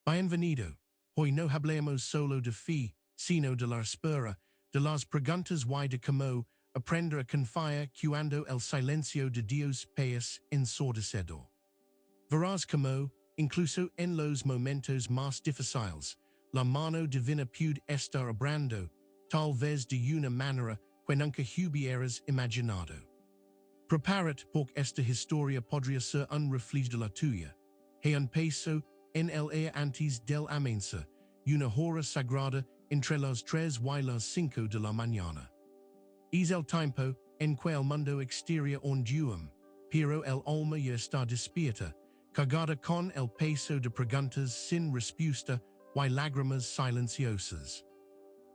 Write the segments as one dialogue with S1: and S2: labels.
S1: Bienvenido, hoy no hablemos solo de fe, sino de la espera, de las preguntas y de cómo aprender a confiar cuando el silencio de Dios país ensordecedor. Verás cómo, incluso en los momentos más difíciles, la mano divina puede estar obrando, tal vez de una manera que nunca hubieras imaginado. Prepárate porque esta historia podría ser un reflejo de la tuya. He empezó en el aire antes del amanecer, una hora sagrada entre las 3 y las 5 de la mañana. Es el tiempo en que el mundo exterior onduum, pero el alma ya está despierta, cargada con el peso de preguntas sin respuesta y lágrimas silenciosas.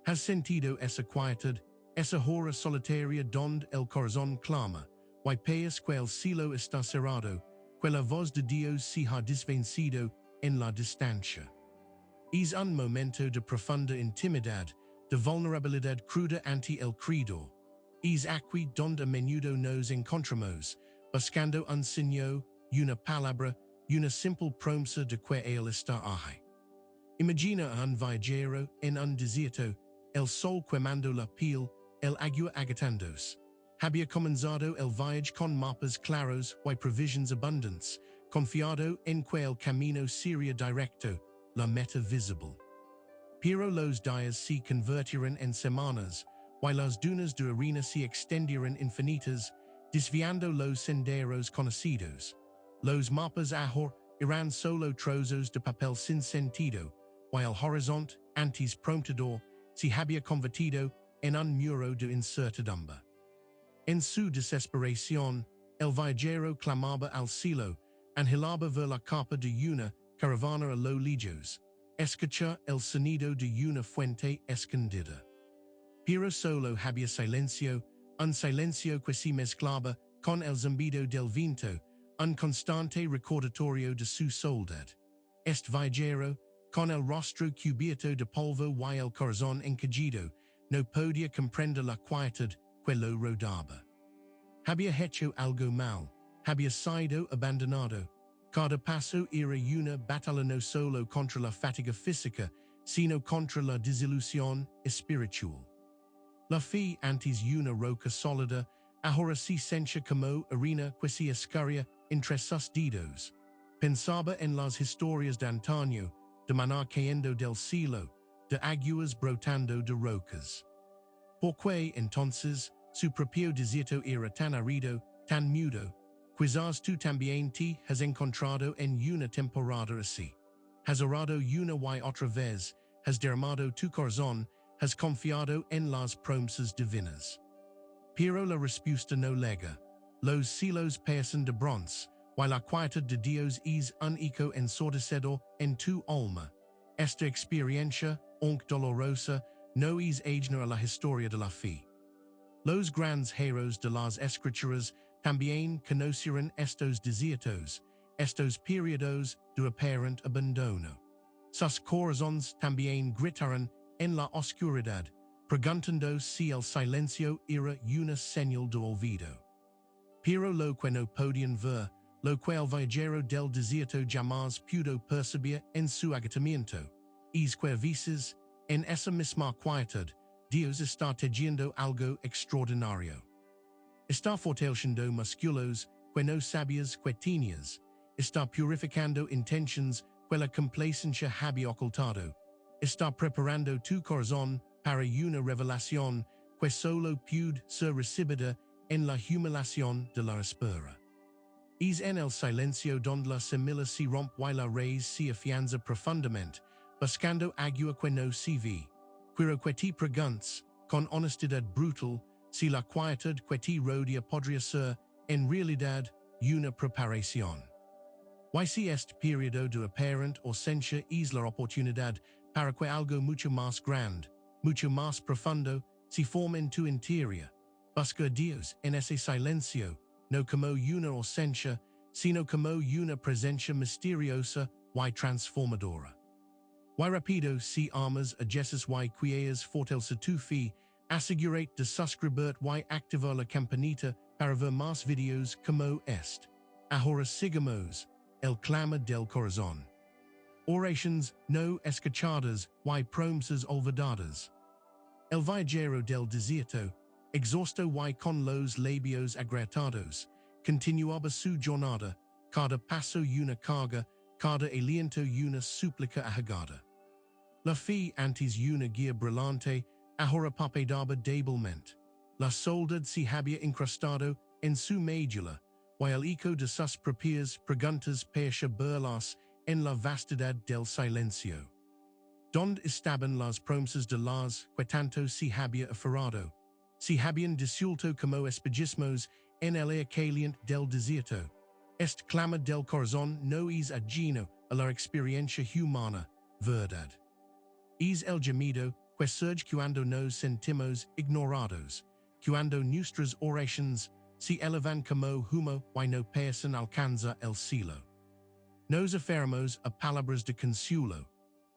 S1: ¿Has sentido esa quietud, esa hora solitaria donde el corazón clama, y piensas que el cielo está cerrado, que la voz de Dios se ha desvanecido en la distancia? Es un momento de profunda intimidad, de vulnerabilidad cruda ante el Creador. Es aquí donde a menudo nos encontramos, buscando un signo, una palabra, una simple promesa de que Él está ahí. Imagina un viajero en un desierto, el sol quemando la piel, el agua agitándose. Había comenzado el viaje con mapas claros y provisions abundantes, confiado en que el camino sería directo, la meta visible. Pero los días se convertirán en semanas, y las dunas de arena se extendieron infinitas, desviando los senderos conocidos. Los mapas ahora eran solo trozos de papel sin sentido, y el horizonte, antes prometedor, se había convertido en un muro de incertidumbre. En su desesperación, el viajero clamaba al cielo, anhelaba ver la capa de una caravana a lo lejos, escuchar el sonido de una fuente escondida. Pero solo había silencio, un silencio que se mezclaba con el zumbido del viento, un constante recordatorio de su soledad. Este viajero, con el rostro cubierto de polvo y el corazón encogido, no podía comprender la quietud que lo rodeaba. Había hecho algo mal, había sido abandonado. Cada paso era una batalla no solo contra la fatiga física, sino contra la desilusión espiritual. La fe antes una roca sólida, ahora se sentía como arena que se escurría entre sus dedos. Pensaba en las historias de antaño, de maná cayendo del cielo, de aguas brotando de rocas. Porque entonces su propio desierto era tan arido, tan mudo. Quizás tú también te has encontrado en una temporada así. Has orado una y otra vez, has derramado tu corazón, has confiado en las promesas divinas. Pero la respuesta no llega. Los cielos parecen de bronce, y la quietud de Dios es un eco ensordecedor en tu alma. Esta experiencia, aunque dolorosa, no es ajena a la historia de la fe. Los grandes héroes de las escrituras también conocieron estos desiertos, estos periodos de aparente abandono. Sus corazones también gritaron en la oscuridad, preguntando si el silencio era una señal de olvido. Pero lo que no podían ver, lo que el viajero del desierto jamás pudo percibir en su agotamiento, es que a veces, en esa misma quietud, Dios está tejiendo algo extraordinario. Está fortaleciendo músculos que no sabías que tenías. Está purificando intentions que la complacencia había ocultado. Está preparando tu corazón para una revelación que solo puede ser recibida en la humillación de la espera. Es en el silencio donde la semilla se rompe y la raíz se afianza profundamente, buscando agua que no se ve. Quiero que te preguntes, con honestidad brutal, si la quietud que te rodea podría ser, en realidad, una preparación. Y si este periodo de aparente ausencia es la oportunidad para que algo mucho más grande, mucho más profundo, se forme en tu interior. Busca a Dios en ese silencio, no como una ausencia, sino como una presencia misteriosa y transformadora. Y rápido si amas a Jesús y quieres fortalecer tu fe, asegúrate de suscribirte y activar la campanita para ver más videos como este. Ahora sigamos el clama del corazón. Oraciones no escuchadas y promesas olvidadas. El viajero del desierto, exhausto y con los labios agrietados, continuaba su jornada, cada paso una carga, cada aliento una súplica ahogada. La fe antes una guía brillante, ahora palpitaba débilmente. La soledad se había incrustado en su médula, y el eco de sus propias preguntas parecía burlas en la vastedad del silencio. ¿Dónde estaban las promesas de las que tanto se había aferrado? Se habían disuelto como espejismos en el aire caliente del desierto. Este clama del corazón no es ajeno a la experiencia humana, verdad. Es el gemido que surge cuando nos sentimos ignorados, cuando nuestras oraciones se elevan como humo y no parecen alcanzar el cielo. Nos aferramos a palabras de consuelo,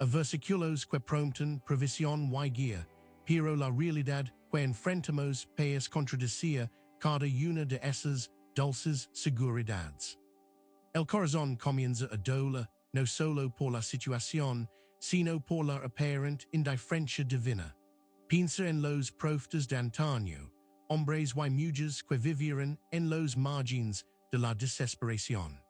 S1: a versículos que prometen provisión y guía, pero la realidad que enfrentamos parece contradecir cada una de esas dulces seguridades. El corazón comienza a doler, no solo por la situación, sino por la aparente indiferencia divina. Piensa en los profetas de antaño, hombres y mujeres que vivieron en los márgenes de la desesperación.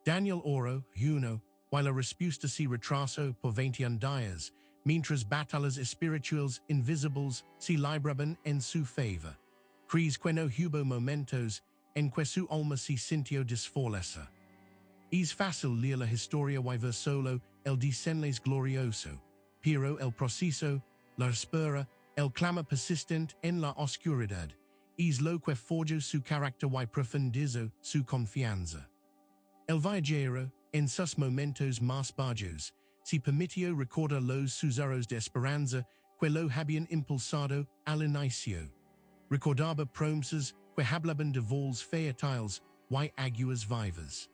S1: Daniel oró, ayunó, y la respuesta se retrasó por 21 días, mientras batallas espirituales invisibles se libraban en su favor. ¿Crees que no hubo momentos en que su alma se sintió desfallecida? Es fácil leer la historia y ver solo el desenlace glorioso, pero el proceso, la espera, el clamor persistente en la oscuridad, es lo que forjó su carácter y profundizó su confianza. El viajero, en sus momentos más bajos, se permitió recordar los susurros de esperanza que lo habían impulsado al inicio. Recordaba promesas que hablaban de vols fatales y aguas vivas.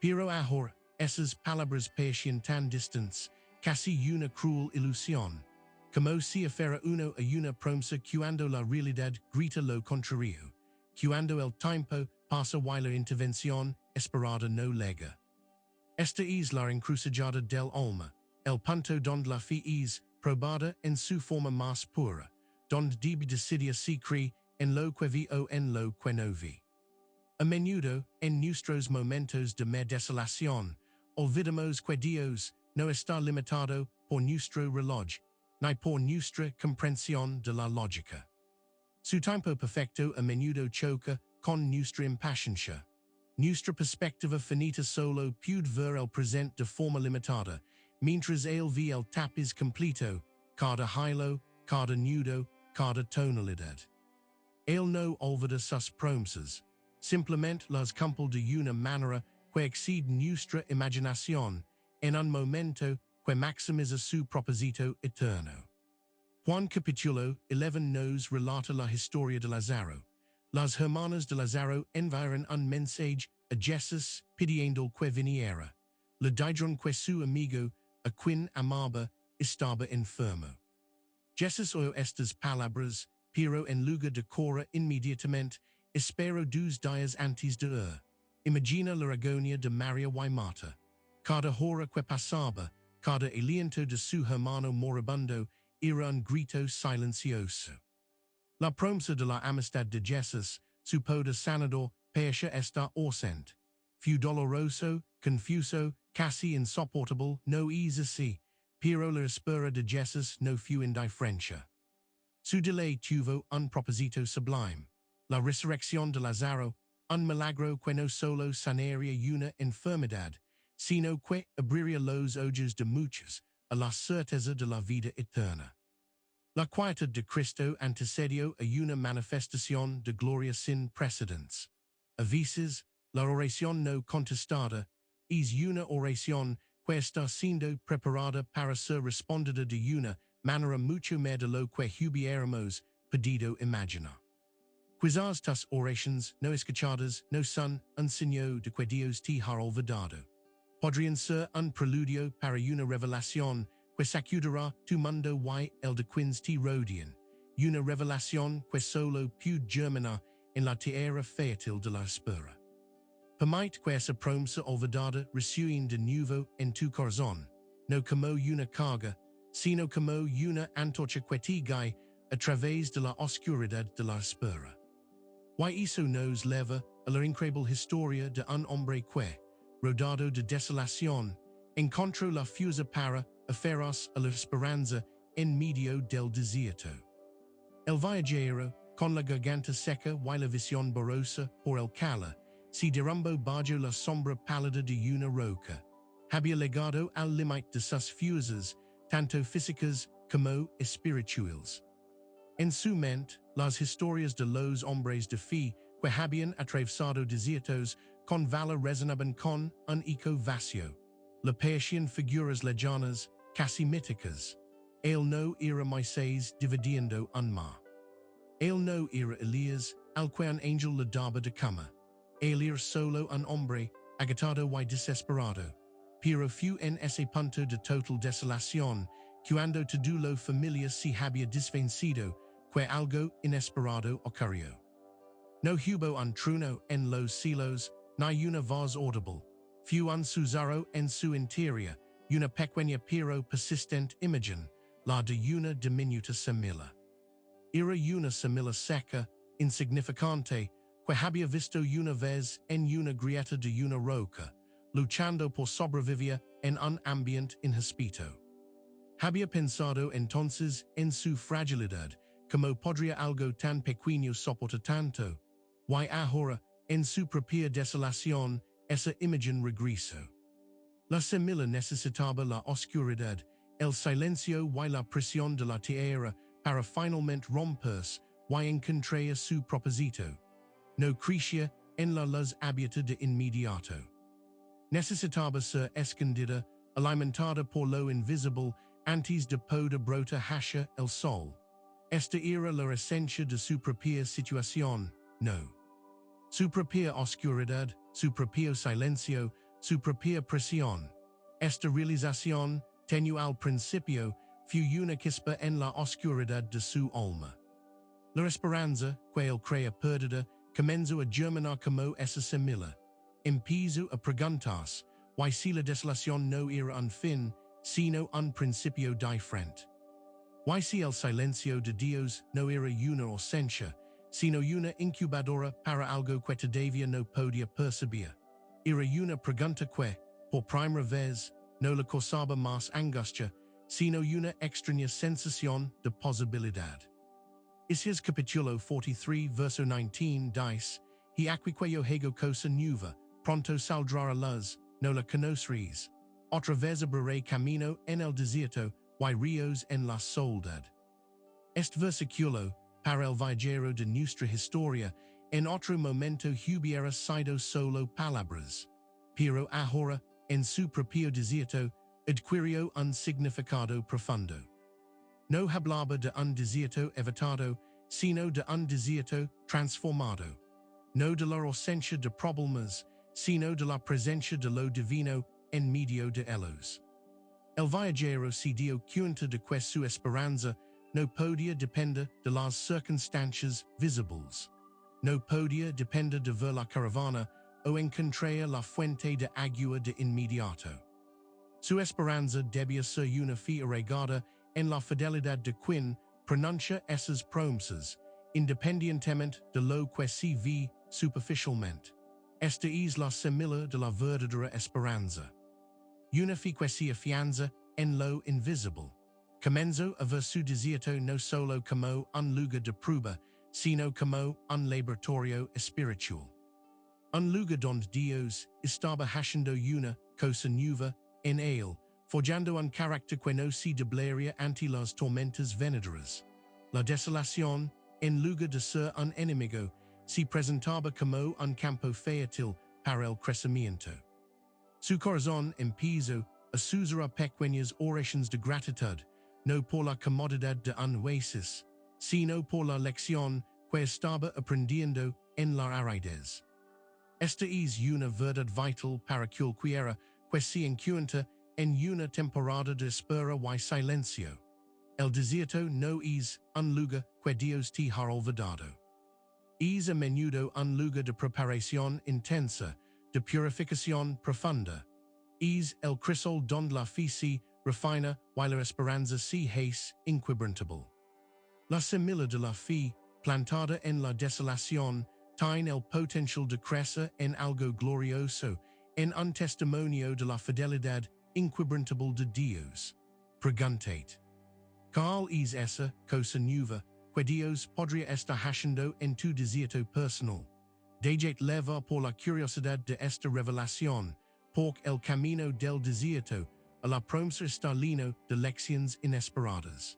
S1: Pero ahora, esas palabras parecían tan distantes, casi una cruel ilusión, como si fuera uno a una promesa cuando la realidad grita lo contrario, cuando el tiempo pasa y la intervención esperada no llega. Esta es la encrucijada del alma, el punto donde la fe es probada en su forma más pura, donde debe decidir si cree en lo que vi o en lo que no vi. A menudo, en nuestros momentos de desolación, olvidamos que Dios no está limitado por nuestro reloj, ni por nuestra comprensión de la lógica. Su tiempo perfecto a menudo choca con nuestra impaciencia. Nuestra perspectiva finita solo puede ver el presente de forma limitada, mientras él ve el tapiz completo, cada hilo, cada nudo, cada tonalidad. Él no olvida sus promesas. Simplemente las cumple de una manera que excede nuestra imaginación, en un momento que maximiza su propósito eterno. Juan capítulo 11 nos relata la historia de Lázaro. Las hermanas de Lázaro enviaron un mensaje a Jesús pidiendo que viniera. Le dijeron que su amigo, a quien amaba, estaba enfermo. Jesús oyó estas palabras, pero en lugar de correr inmediatamente, esperó 2 días antes de ir. Imagina la agonía de María y Marta. Cada hora que pasaba, cada aliento de su hermano moribundo era un grito silencioso. La promesa de la amistad de Jesús, su poder sanador, parecía estar ausente. Fue doloroso, confuso, casi insoportable, no es así, pero la espera de Jesús no fue indiferencia. Su delay tuvo un propósito sublime. La resurrección de Lázaro, un milagro que no solo sanaría una enfermedad, sino que abriría los ojos de muchos a la certeza de la vida eterna. La quietud de Cristo antecedió a una manifestación de gloria sin precedentes. A veces, la oración no contestada es una oración que está siendo preparada para ser respondida de una manera mucho más de lo que hubiéramos podido imaginar. Quizás tus oraciones no escuchadas no son un signo de que Dios te ha olvidado. Podrían ser un preludio para una revelación que sacudirá tu mundo y el de quienes te rodean, una revelación que solo puede germinar en la tierra fértil de la espera. Permite que essa promessa olvidada resuem de novo en tu corazón, no como una carga, sino como una antorcha que te guía a través de la oscuridad de la espera. Y eso nos leva a la increíble historia de un hombre que, rodado de desolación, encontró la fuerza para aferrarse a la esperanza en medio del desierto. El viajero, con la garganta seca y la visión borrosa por el calor, se derrumbó bajo la sombra pálida de una roca. Había llegado al límite de sus fuerzas, tanto físicas como espirituales. En su mente, las historias de los hombres de fe que habían atravesado desiertos con valor resonaban con un eco vacío. Le parecían figuras lejanas, casi míticas. Él no era Moisés dividiendo un mar. Él no era Elías, al que un ángel le daba de cama. Él era solo un hombre, agotado y desesperado. Pero fue en ese punto de total desolación, cuando todo lo familiar se había desvanecido, que algo inesperado ocurrió. No hubo un trueno en los cielos, ni una voz audible. Fue un susurro en su interior, una pequeña pero persistente imagen, la de una diminuta semilla. Era una semilla seca, insignificante, que había visto una vez en una grieta de una roca, luchando por sobrevivir en un ambiente inhóspito. Había pensado entonces en su fragilidad, como podría algo tan pequeño soportar tanto, y ahora, en su propia desolación, esa imagen regresó. La semilla necesitaba la oscuridad, el silencio y la presión de la tierra para finalmente romperse y encontrar su propósito. No crecía en la luz abierta de inmediato. Necesitaba ser escondida, alimentada por lo invisible, antes de poder brotar hacia el sol. Esta era la esencia de su propia situación, no. Su propia oscuridad, su propio silencio, su propia presión. Esta realización, tenue al principio, fue una chispa en la oscuridad de su alma. La esperanza, que él creía perdida, comenzó a germinar como esa semilla. Empezó a preguntarse, y si la desolación no era un fin, sino un principio diferente. Y si el silencio de Dios no era una ausencia, sino una incubadora para algo que todavía no podía percibir. Era una pregunta que, por primera vez, no le causaba más angustia, sino una extraña sensación de posibilidad. Isaías capítulo 43 verso 19 dice, y aquí que yo hago cosa nueva, pronto saldrá a luz, no la conoceréis. Otra vez abriré camino en el desierto, y ríos en la soledad. Este versículo, para el viajero de nuestra historia, en otro momento hubiera sido solo palabras. Pero ahora, en su propio desierto, adquirió un significado profundo. No hablaba de un desierto evitado, sino de un desierto transformado. No de la ausencia de problemas, sino de la presencia de lo divino en medio de ellos. El viajero se dio cuenta de que su esperanza no podía depender de las circunstancias visibles. No podía depender de ver la caravana o encontrar la fuente de agua de inmediato. Su esperanza debía ser una fe arraigada en la fidelidad de quien pronuncia esas promesas, independientemente de lo que se ve superficialmente. Esta es la semilla de la verdadera esperanza. Una fe que se afianza en lo invisible. Comenzó a ver su desierto no solo como un lugar de prueba, sino como un laboratorio espiritual. Un lugar donde Dios estaba haciendo una cosa nueva en él, forjando un carácter que no se doblaría ante las tormentas venideras. La desolación, en lugar de ser un enemigo, se presentaba como un campo fértil para el crecimiento. Su corazón empezó a susurrar pequeñas oraciones de gratitud, no por la comodidad de un oasis, sino por la lección que estaba aprendiendo en la aridez. Esta es una verdad vital para cualquiera que se encuentra en una temporada de espera y silencio. El desierto no es un lugar que Dios te ha olvidado. Es a menudo un lugar de preparación intensa, de purificación profunda. Es el crisol donde la fe se refina y la esperanza se hace inquebrantable. La semilla de la fe, plantada en la desolación, tiene el potencial de crecer en algo glorioso, en un testimonio de la fidelidad inquebrantable de Dios. Preguntate. ¿Cuál es esa cosa nueva que Dios podría estar haciendo en tu desierto personal? Déjate levar por la curiosidad de esta revelación, porque el camino del desierto a la promesa está lleno de lecciones inesperadas.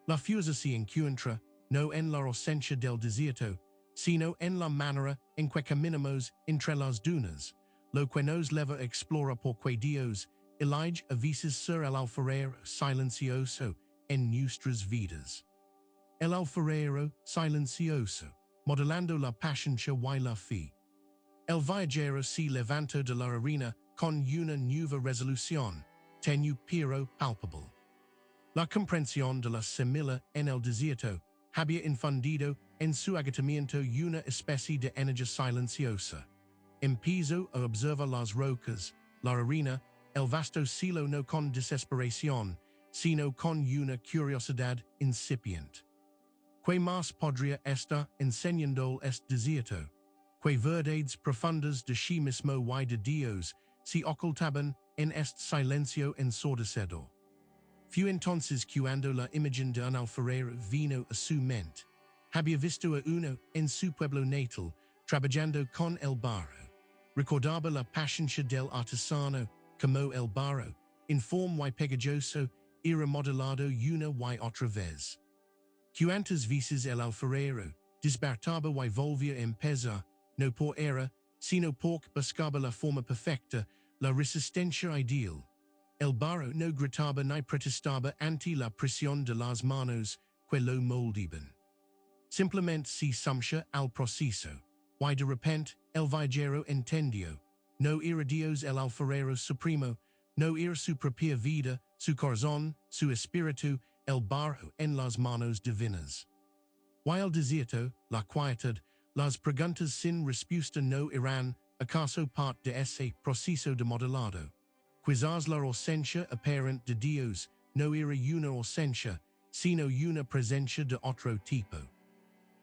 S1: La fuerza se encuentra no en la ausencia del desierto, sino en la manera en que caminamos entre las dunas, lo que nos leva a explorar por qué Dios elige a veces ser el alfarero silencioso en nuestras vidas. El alfarero silencioso, modelando la paciencia y la fe. El viajero se levantó de la arena con una nueva resolución, tenue pero palpable. La comprensión de la semilla en el desierto había infundido en su agotamiento una especie de energía silenciosa. Empezó a observar las rocas, la arena, el vasto cielo no con desesperación, sino con una curiosidad incipiente. ¿Qué más podría estar enseñando este desierto? ¿Qué verdades profundas de sí mismo y de Dios se ocultaban en este silencio ensordecedor? Fue entonces cuando la imagen de un alfarero vino a su mente. Había visto a uno en su pueblo natal, trabajando con el barro. Recordaba la paciencia del artesano, como el barro, informe y pegajoso, era modelado una y otra vez. Cuantas veces el alfarero despertaba y volvía a empezar, no por era, sino porque buscaba la forma perfecta, la resistencia ideal. El barro no gritaba ni protestaba ante la presión de las manos que lo moldeaban. Simplemente se sumía al proceso, y de repente el viajero entendió, no era Dios el alfarero supremo, no era su propia vida, su corazón, su espíritu, el barro en las manos divinas. Y el desierto, la quietud, las preguntas sin respuesta no eran, acaso parte de ese proceso de modelado. Quizás la ausencia aparente de Dios no era una ausencia, sino una presencia de otro tipo.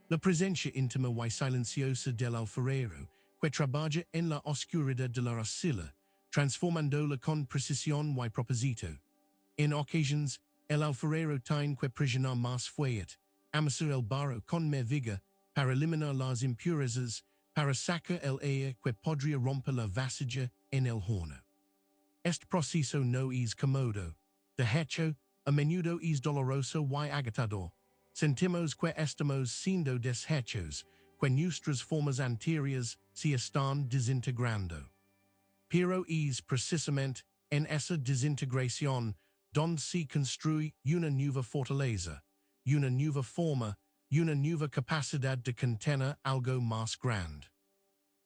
S1: La presencia íntima y silenciosa del alfarero, que trabaja en la oscuridad de la arcilla, transformándola con precisión y propósito. En ocasiones, el alfarero tiene que presionar más fuerte, amasar el barro con más vigor, para eliminar las impurezas, para sacar el aire que podría romper la vasija en el horno. Este proceso no es cómodo. De hecho, a menudo es doloroso y agotador. Sentimos que estamos siendo deshechos, que nuestras formas anteriores se están desintegrando. Pero es precisamente en esa desintegración donde se construye una nueva fortaleza, una nueva forma, una nueva capacidad de contener algo más grande.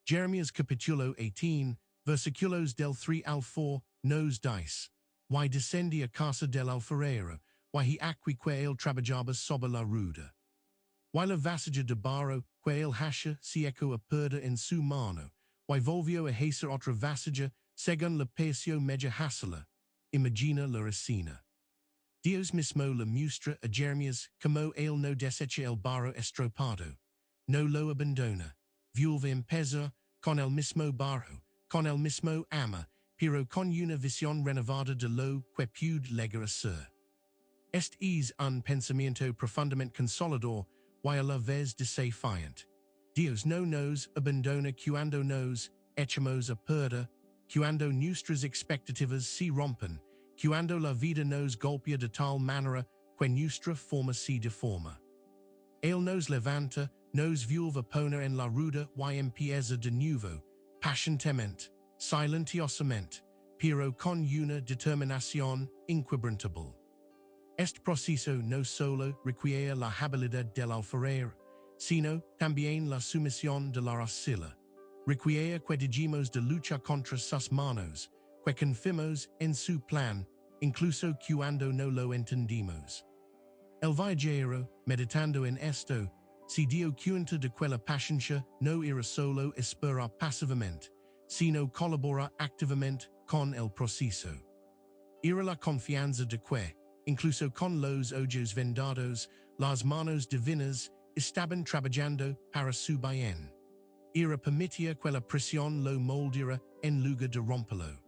S1: Jeremías capítulo 18, versículos del 3 al 4, nos dice, y descendí a casa del alfarero, y he aquí que él trabajaba sobre la ruda. Y la vasija de barro que él hacía se echó a perder en su mano, y volvió a hacer otra vasija según le pareció media hácila. Imagina la escena. Dios mismo le muestra a Jeremías como él no desecha el barro estropado, no lo abandona, vuelve a empezar con el mismo barro, con el mismo ama, pero con una visión renovada de lo que puede llegar a ser. Este es un pensamiento profundamente consolador y a la vez desafiante. Dios no nos abandona cuando nos echamos a perder, cuando nuestras expectativas se rompen, cuando la vida nos golpea de tal manera que nuestra forma se deforma. Él nos levanta, nos vuelve a poner en la rueda y empieza de nuevo, pacientemente, silenciosamente, pero con una determinación inquebrantable. Este proceso no solo requiere la habilidad del alfarero, sino también la sumisión de la arcilla. Requiere que dejemos de luchar contra sus manos, que confiemos en su plan, incluso cuando no lo entendimos. El viajero, meditando en esto, se dio cuenta de que la paciencia no era solo esperar pasivamente, sino colabora activamente con el proceso. Ira la confianza de que, incluso con los ojos vendados, las manos divinas estaban trabajando para su bien. Ira permitía que la presión lo moldeara en lugar de romperlo.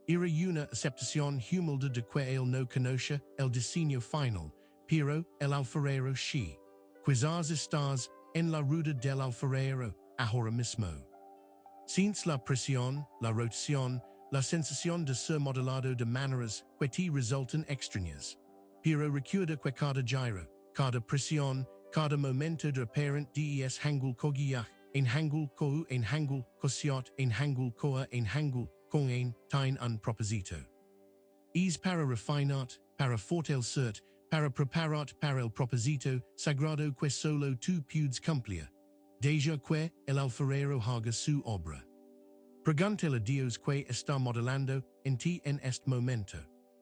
S1: Era una aceptación humilde de que él no conoce el diseño final, pero el alfarero sí. Quizás estás en la rueda del alfarero ahora mismo. Sin la presión, la rotación, la sensación de ser modelado de maneras que te resultan extrañas. Pero recuerda que cada giro, cada presión, cada momento de apparent des hangul kogiach, en hangul kou en hangul kosiot en hangul koa en hangul con ein tain un proposito. Es para refinat, para fortalecer, para preparat para el propósito sagrado que solo tú puedes cumplir. Deja que el alfarero haga su obra. Pregúntale a Dios que está modelando en ti en este momento.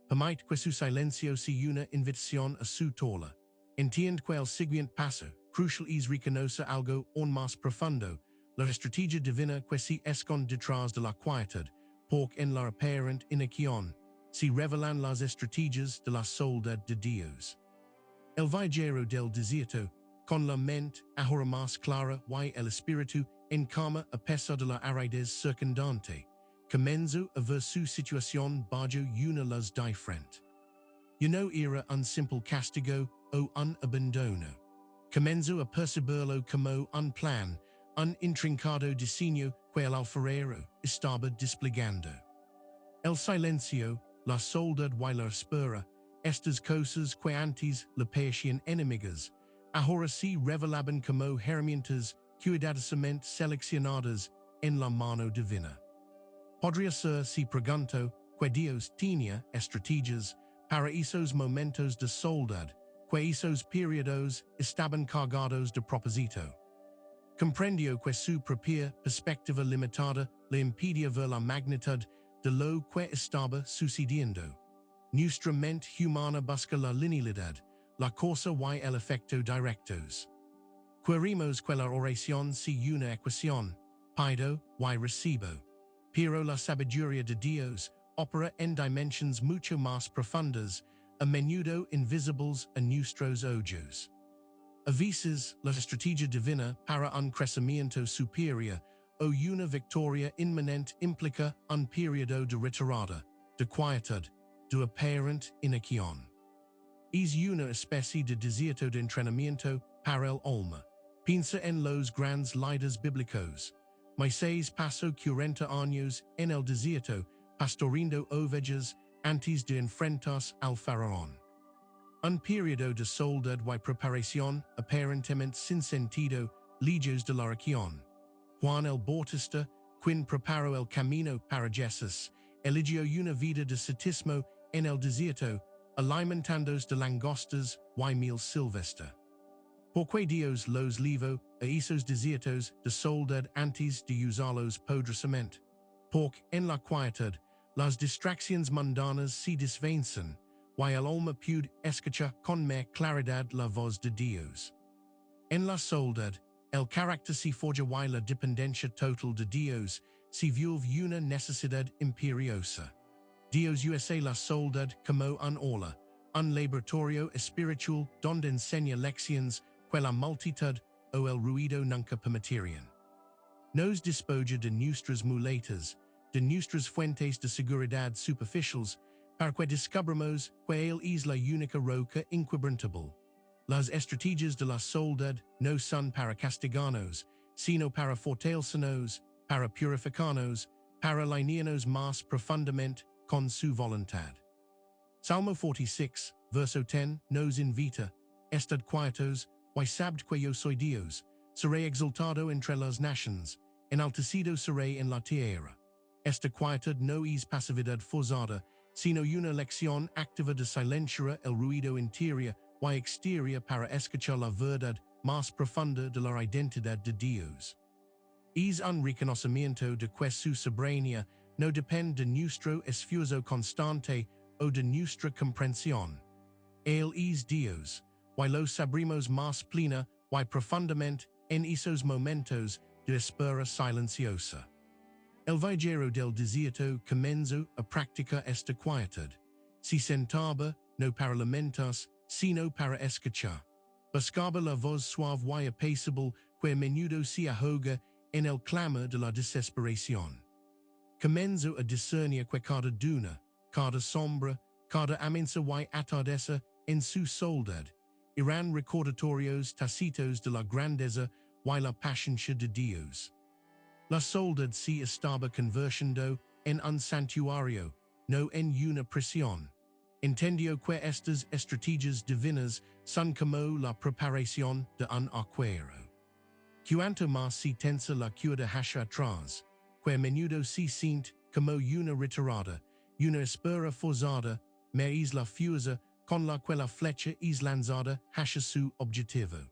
S1: Permite que su silencio sea una invitación a su tola. Entiende que el siguiente paso, crucial es reconocer algo aún más profundo, la estrategia divina que se esconde detrás de la quietud, porque en la apparent inacción se revelan las estrategias de la soledad de Dios. El viajero del desierto, con la mente ahora más clara y el espíritu en calma a pesar de la aridez circundante, comenzó a ver su situación bajo una luz diferente. Ya no era un simple castigo o un abandono. Comenzó a percibirlo como un plan, un intrincado diseño que el alfarero estaba desplegando. El silencio, la soledad y la espera, estas cosas que antes le parecían enemigas, ahora se revelaban como herramientas cuidadosamente seleccionadas en la mano divina. Podría ser, se preguntó, que Dios tenía estrategias para esos momentos de soledad, que esos periodos estaban cargados de propósito. Comprendió que su propia perspectiva limitada le impedía ver la magnitud de lo que estaba sucediendo. Nuestra mente humana busca la linealidad, la causa y el efecto directos. Queremos que la oración sea una ecuación, pido y recibo. Pero la sabiduría de Dios opera en dimensiones mucho más profundas, a menudo invisibles a nuestros ojos. A veces, la estrategia divina para un crecimiento superior o una victoria inminente implica un periodo de retirada, de quietud, de apparent inacción. Es una especie de desierto de entrenamiento para el alma. Piensa en los grandes líderes bíblicos. Moisés pasó 40 años en el desierto pastoreando ovejas antes de enfrentarse al faraón. Un periodo de soledad y preparación aparentemente sin sentido, lejos de la oración. Juan el Bautista, quien preparó el camino para Jesús, eligió una vida de ascetismo en el desierto, alimentándose de langostas y miel silvestre. Porque Dios los llevó a esos desiertos de soledad antes de usarlos poderosamente. Porque en la quietud, las distracciones mundanas se desvanecen, y el alma puede escuchar con más claridad la voz de Dios. En la soledad, el carácter se forja y la dependencia total de Dios se vuelve una necesidad imperiosa. Dios usa la soledad como un aula, un laboratorio espiritual donde enseña lecciones que la multitud o el ruido nunca permitirían. Nos despoja de nuestras muletas, de nuestras fuentes de seguridad superficiales, para que descubramos que Él es la única roca inquebrantable. Las estrategias de la soledad no son para castigarnos, sino para fortalecernos, para purificarnos, para alinearnos más profundamente con su voluntad. Salmo 46, verso 10, nos invita, estad quietos, y sabed que yo soy Dios, seré exaltado entre las naciones, enaltecido seré en la tierra. Esta quietud no es pasividad forzada, sino una lección activa de silenciar el ruido interior y exterior para escuchar la verdad más profunda de la identidad de Dios. Es un reconocimiento de que su soberanía no depende de nuestro esfuerzo constante o de nuestra comprensión. Él es Dios, y lo sabremos más plena y profundamente en esos momentos de espera silenciosa. El vigero del desierto comenzo a practicar esta quietud. Si sentaba, no para lamentas, sino para escuchar. Buscaba la voz suave y apacible que menudo se ahoga en el clamor de la desesperación. Comenzo a discernir que cada duna, cada sombra, cada amenaza y atardece en su soledad, eran recordatorios tacitos de la grandeza y la paciencia de Dios. La soledad se estaba convirtiendo en un santuario, no en una prisión. Entendió que estas estrategias divinas son como la preparación de un arquero. Cuanto más se tensa la cuerda hacia atrás, que menudo se siente como una retirada, una espera forzada, mais la fuerza con la que la flecha es lanzada hacia su objetivo.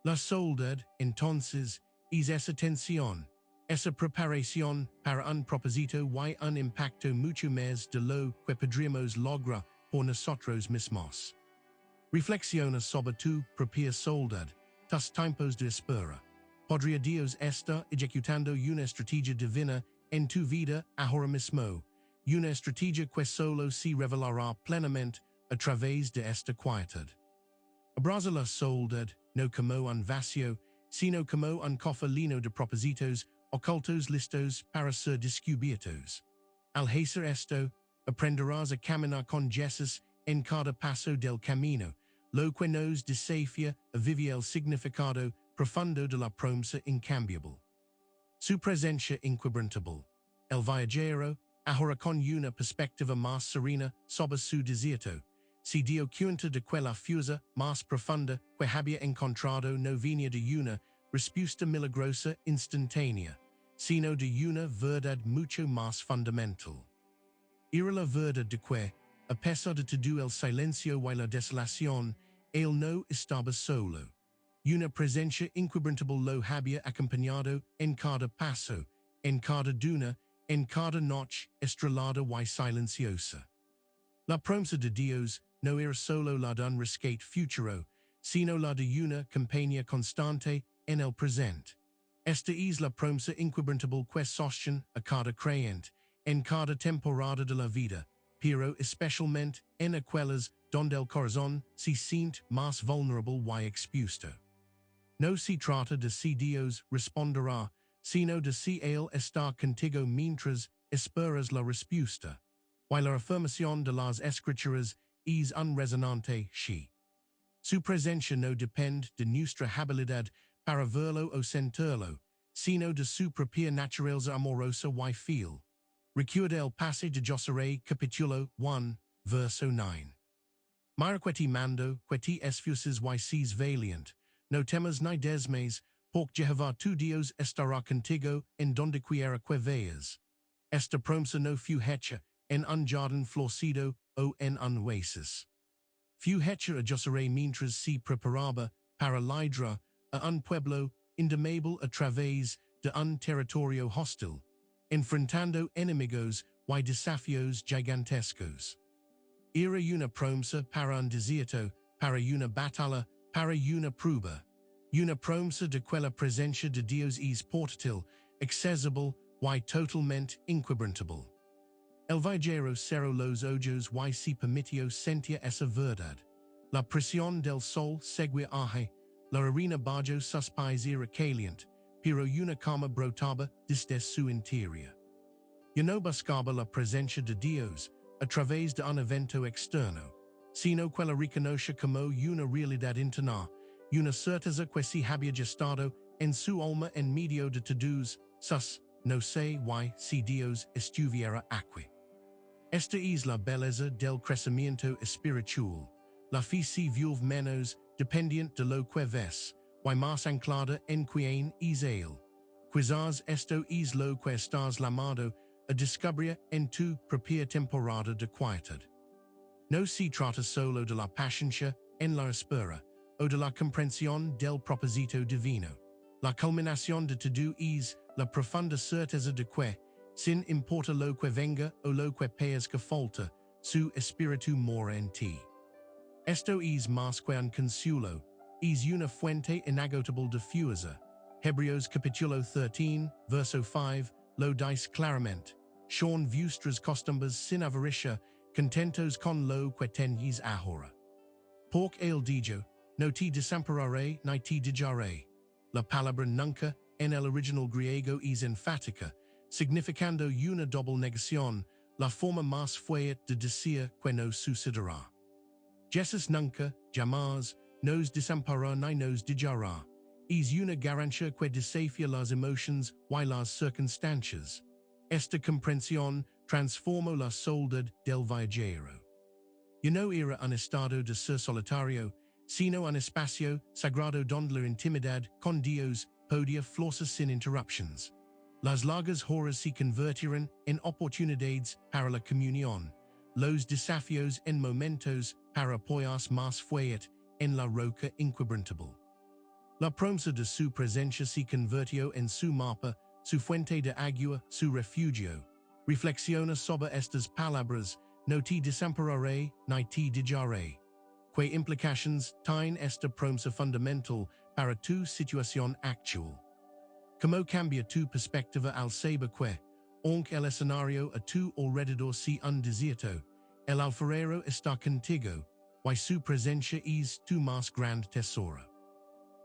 S1: La soledad, entonces, es esa tensión, esa preparación para un propósito y un impacto mucho más de lo que podríamos lograr por nosotros mismos. Reflexiona sobre tu propia soledad, tus tiempos de espera. ¿Podría Dios estar ejecutando una estrategia divina en tu vida ahora mismo? Una estrategia que solo se revelará plenamente a través de esta quietud. Abraza la soledad, no como un vacío, sino como un cofre lleno de propósitos ocultos listos para ser descubiertos. Al hacer esto, aprenderás a caminar con Jesús en cada paso del camino, lo que nos desafía a vivir el significado profundo de la promesa incambiable. Su presencia inquebrantable. El viajero, ahora con una perspectiva más serena sobre su desierto, se dio cuenta de que la fuerza más profunda que había encontrado no venía de una respuesta milagrosa instantánea, sino de una verdad mucho más fundamental. Era la verdad de que, a pesar de todo el silencio y la desolación, él no estaba solo. Una presencia inquebrantable lo había acompañado en cada paso, en cada duna, en cada noche estrellada y silenciosa. La promesa de Dios no era solo la de un rescate futuro, sino la de una compañía constante en el presente. Esta es la promesa inquebrantable que sostiene a cada creyente en cada temporada de la vida, pero especialmente en aquellas donde el corazón se siente más vulnerable y expuesto. No se trata de si Dios responderá, sino de si Él está contigo mientras esperas la respuesta. Y la afirmación de las Escrituras es un resonante sí. Su presencia no depende de nuestra habilidad para verlo o sentirlo, sino de su propia naturaleza amorosa y fiel. Recuerda el pasaje de Josué capítulo 1, verso 9. Mira que te mando, que te esfuerces y seas valiente, no temas ni desmayes, porque Jehová tu Dios estará contigo en donde quiera que vayas. Esta promesa no fue hecha en un jardín florecido o en un oasis. Fue hecha a Josué mientras se preparaba para liderar a un pueblo indomable a través de un territorio hostil, enfrentando enemigos y desafíos gigantescos. Era una promesa para un desierto, para una batalla, para una prueba. Una promesa de que la presencia de Dios es portátil, accesible y totalmente inquebrantable. El viajero cerró los ojos y se permitió sentir esa verdad. La presión del sol seguía aje, la arena bajo sus pies era caliente, pero una calma brotaba desde su interior. Ya no buscaba la presencia de Dios a través de un evento externo, sino que la reconoce como una realidad interna, una certeza que se había gestado en su alma en medio de todos sus no sé y si Dios estuviera aquí. Esta es la belleza del crecimiento espiritual. La fe se vuelve menos dependiente de lo que ves, y más anclada en quien es Él. Quizás esto es lo que estás llamado a descubrir en tu propia temporada de quietud. No se trata solo de la paciencia en la espera, o de la comprensión del propósito divino. La culminación de todo es la profunda certeza de que, sin importar lo que venga o lo que parezca falta, su espíritu mora en ti. Esto es más que un consuelo, es una fuente inagotable de fuerza. Hebreos capítulo 13, verso 5, lo dice claramente, Sean vuestras costumbres sin avaricia, contentos con lo que tenéis ahora. Porque el dijo, no te desampararé ni te dejaré. La palabra nunca, en el original griego es enfática, significando una doble negación, la forma más fuerte de decir que no sucederá. Jesús nunca, jamás, nos desamparará ni nos dejará. Es una garantía que desafía las emociones y las circunstancias. Esta comprensión transformó la soledad del viajero. Y no era un estado de ser solitario, sino un espacio sagrado donde la intimidad con Dios podía florecer sin interrupciones. Las largas horas se convirtieron en oportunidades para la comunión, los desafíos en momentos para apoyarse más fuerte en la roca inquebrantable. La promesa de su presencia se convirtió en su mapa, su fuente de agua, su refugio. Reflexiona sobre estas palabras, no te desampararé ni te dejaré. ¿Qué implicaciones tiene esta promesa fundamental para tu situación actual? ¿Cómo cambia tu perspectiva al saber que, aunque el escenario a tu alrededor sea un desierto, el alfarero está contigo, y su presencia es tu más grande tesoro?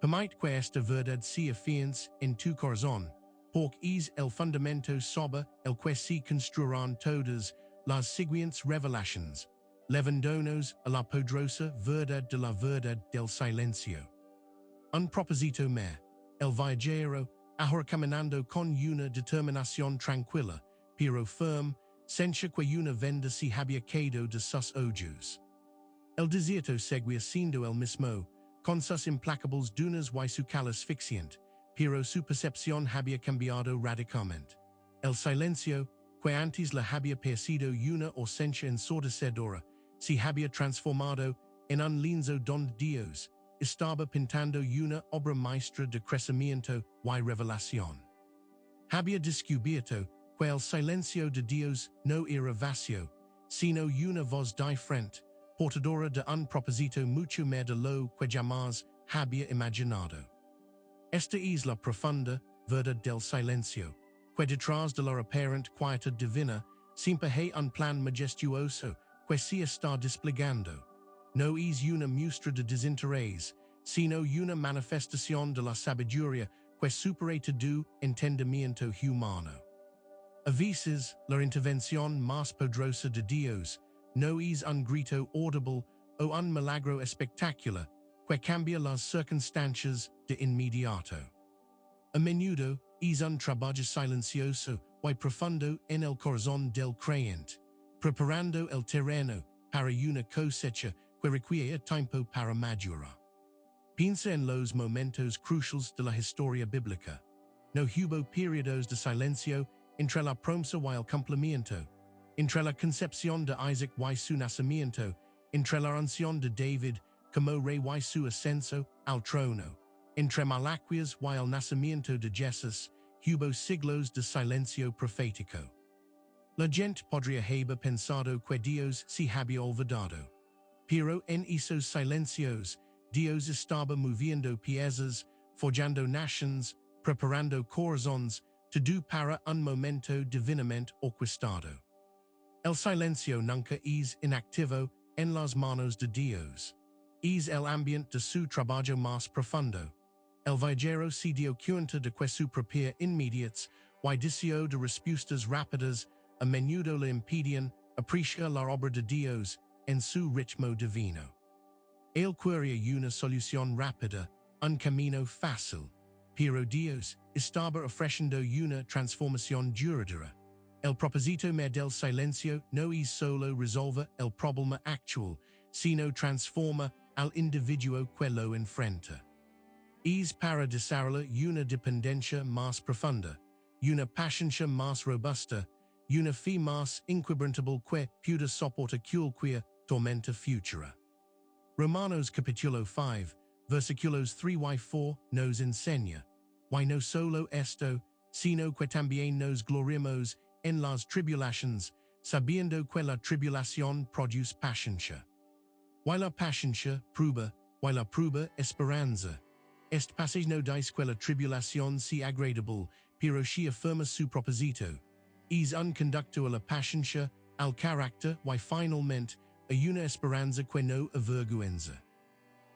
S1: Permite que esta verdad se afiance en tu corazón, porque es el fundamento sobre el que se construirán todas las siguientes revelaciones, levándonos a la poderosa verdad de la verdad del silencio. Un propósito me, el viajero, ahora caminando con una determinación tranquila, pero firme, senza que una venda se había caído de sus ojos. El desierto seguía siendo el mismo, con sus implacables dunas y su cal asfixiante, pero su percepción había cambiado radicalmente. El silencio, que antes le había parecido una ausencia ensordecedora, se había transformado en un lienzo donde Dios estaba pintando una obra maestra de crecimiento y revelación. Había descubierto que el silencio de Dios no era vacío, sino una voz diferente, portadora de un propósito mucho más de lo que jamás había imaginado. Esta es la profunda verdad del silencio, que detrás de la aparente quietud divina siempre hay un plan majestuoso que se está desplegando. No es una muestra de desinterés, sino una manifestación de la sabiduría que supera todo entendimiento humano. A veces, la intervención más poderosa de Dios no es un grito audible o un milagro espectacular que cambia las circunstancias de inmediato. A menudo es un trabajo silencioso y profundo en el corazón del creyente, preparando el terreno para una cosecha que requiere tiempo para madurar. Piensa en los momentos cruciales de la historia bíblica. No hubo periodos de silencio entre la promesa y el cumplimiento, entre la concepción de Isaac y su nacimiento, entre la unción de David como rey y su ascenso al trono, entre Malaquías y el nacimiento de Jesús, hubo siglos de silencio profético. La gente podría haber pensado que Dios se había olvidado, pero en esos silencios, Dios estaba moviendo piezas, forjando naciones, preparando corazones, todo para un momento divinamente orquestado. El silencio nunca es inactivo en las manos de Dios. Es el ambiente de su trabajo más profundo. El viajero se dio cuenta de que su propia inmediatez y deseo de respuestas rápidas a menudo le impedían apreciar la obra de Dios en su ritmo divino. Él quería una solución rápida, un camino fácil, pero Dios estaba ofreciendo una transformación duradera. El propósito del silencio no es solo resolver el problema actual, sino transforma al individuo que lo enfrenta. Es para desarrollar una dependencia más profunda, una paciencia más robusta, una fe más inquebrantable que pueda soportar cualquier tormenta futura. Romanos capítulo 5, versículos 3 y 4 nos enseña, y no solo esto, sino que también nos gloriamos en las tribulaciones, sabiendo que la tribulación produce paciencia. Y la paciencia, prueba, y la prueba, esperanza. Este pasaje no dice que la tribulación sea agradable, pero si afirma su propósito, es un conducto a la paciencia, al carácter y finalmente a una esperanza que no avergüenza.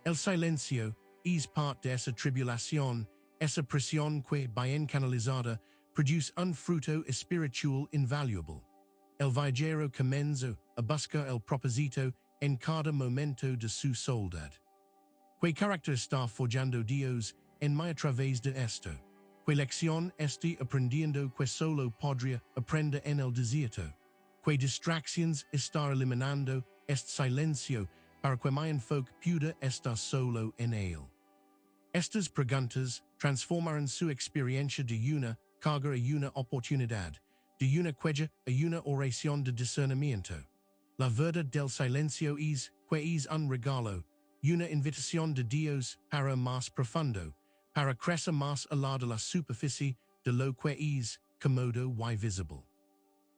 S1: El silencio es parte de esa tribulación, esa presión que, bien canalizada, produce un fruto espiritual invaluable. El viajero comienza a buscar el propósito en cada momento de su soledad. Que carácter está forjando Dios en mí a través de esto. Que lección estoy aprendiendo que solo podría aprender en el desierto. Que distracciones está eliminando este silencio para que mi enfoque pueda estar solo en él. Estas preguntas transformarán su experiencia de una carga a una oportunidad, de una queja a una oración de discernimiento. La verdad del silencio es que es un regalo, una invitación de Dios para más profundo, para crecer más allá de la superficie de lo que es cómodo y visible.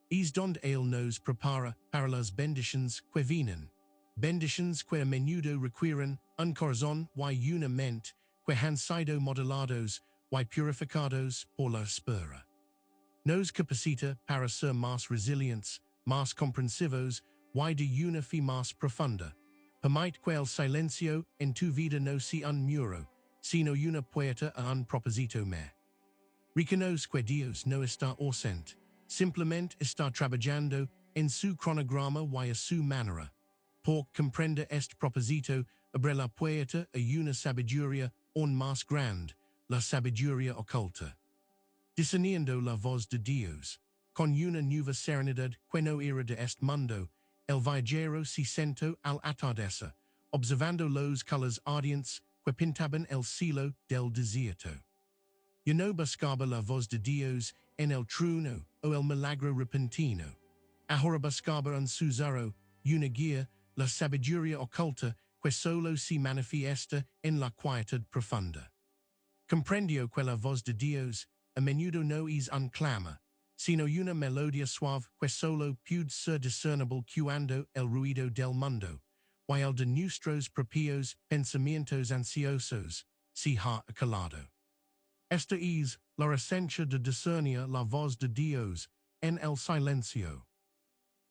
S1: Es donde Él nos prepara para las bendiciones que vienen, bendiciones que a menudo requieren un corazón y una mente que han sido modelados y purificados por la espera. Nos capacita para ser más resilientes, más comprensivos y de una fe más profunda. Permite que el silencio en tu vida no sea un muro, sino una puerta a un propósito me. Reconoce que Dios no está ausente, simplemente está trabajando en su cronograma y a su manera. Por comprender este propósito, abre la puerta a una sabiduría aún más grande, la sabiduría oculta. Discerniendo la voz de Dios, con una nueva serenidad que no era de este mundo, el viajero se sentó al atardecer, observando los colores ardientes que pintaban el cielo del desierto. Yo no buscaba la voz de Dios en el trueno o el milagro repentino. Ahora buscaba un susurro, una guía, la sabiduría oculta que solo se manifiesta en la quietud profunda. Comprendió que la voz de Dios a menudo no es un clamor, sino una melodía suave que solo puede ser discernible cuando el ruido del mundo, y el de nuestros propios pensamientos ansiosos, se ha acallado. Esta es la esencia de discernir la voz de Dios en el silencio.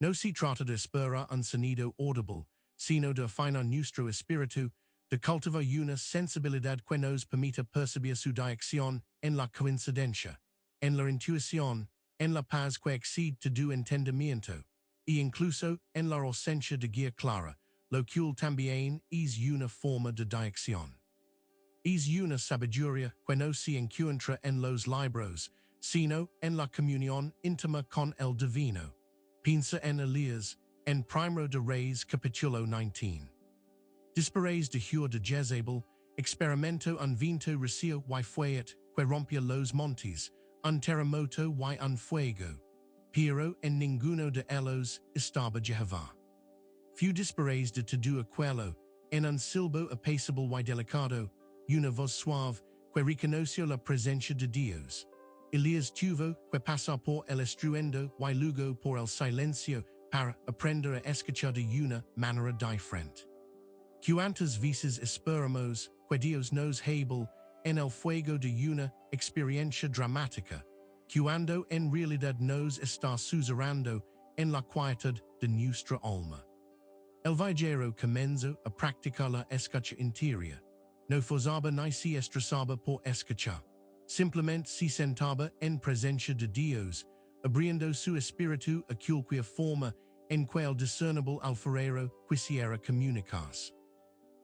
S1: No se trata de esperar un sonido audible, sino de afinar nuestro espíritu, de cultivar una sensibilidad que nos permita percibir su dirección en la coincidencia, en la intuición, en la paz que excede todo entendimiento, e incluso en la ausencia de guía clara, lo cual también es una forma de dirección. Es una sabiduría que no se encuentra en los libros, sino en la comunión íntima con el divino. Piensa en Elías, en Primero de Reyes capítulo 19. Después de Hur de Jezebel, experimentó un viento recio y fuerte que rompía los montes, un terremoto y un fuego. Pero en ninguno de ellos estaba Jehová. Fue después de todo aquello, en un silbo apacible y delicado, una voz suave que reconoció la presencia de Dios. Elías tuvo que pasar por el estruendo y luego por el silencio para aprender a escuchar de una manera diferente. Cuantas veces esperamos que Dios nos hable en el fuego de una experiencia dramática, cuando en realidad nos está susurrando en la quietud de nuestra alma. El viajero comenzó a practicar la escucha interior. No forzaba ni se estresaba por escuchar. Simplemente se sentaba en presencia de Dios, abriendo su espíritu a cualquier forma en que el discernible alfarero quisiera comunicarse.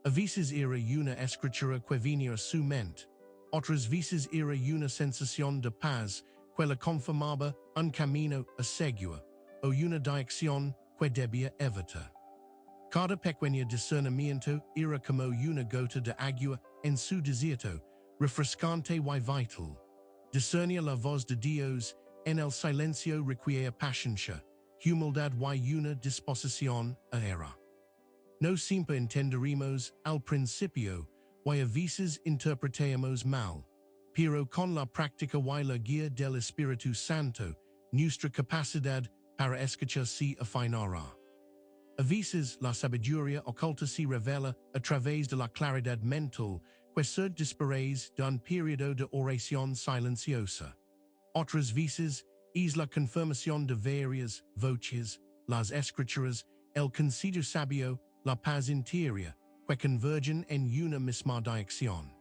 S1: A veces era una escritura que venía a su mente, otras veces era una sensación de paz que le confirmaba un camino a seguir o una dirección que debía evitar. Cada pequeño discernimiento era como una gota de agua en su desierto, refrescante y vital. Discernir la voz de Dios en el silencio requiere paciencia, humildad y una disposición a errar. No siempre entenderemos al principio, y a veces interpretamos mal, pero con la práctica y la guía del Espíritu Santo, nuestra capacidad para escuchar se afinará. A veces la sabiduría oculta se revela a través de la claridad mental que surge después de un periodo de oración silenciosa. Otras veces, es la confirmación de varias voces, las escrituras, el concilio sabio, la paz interior, que convergen en una misma dirección.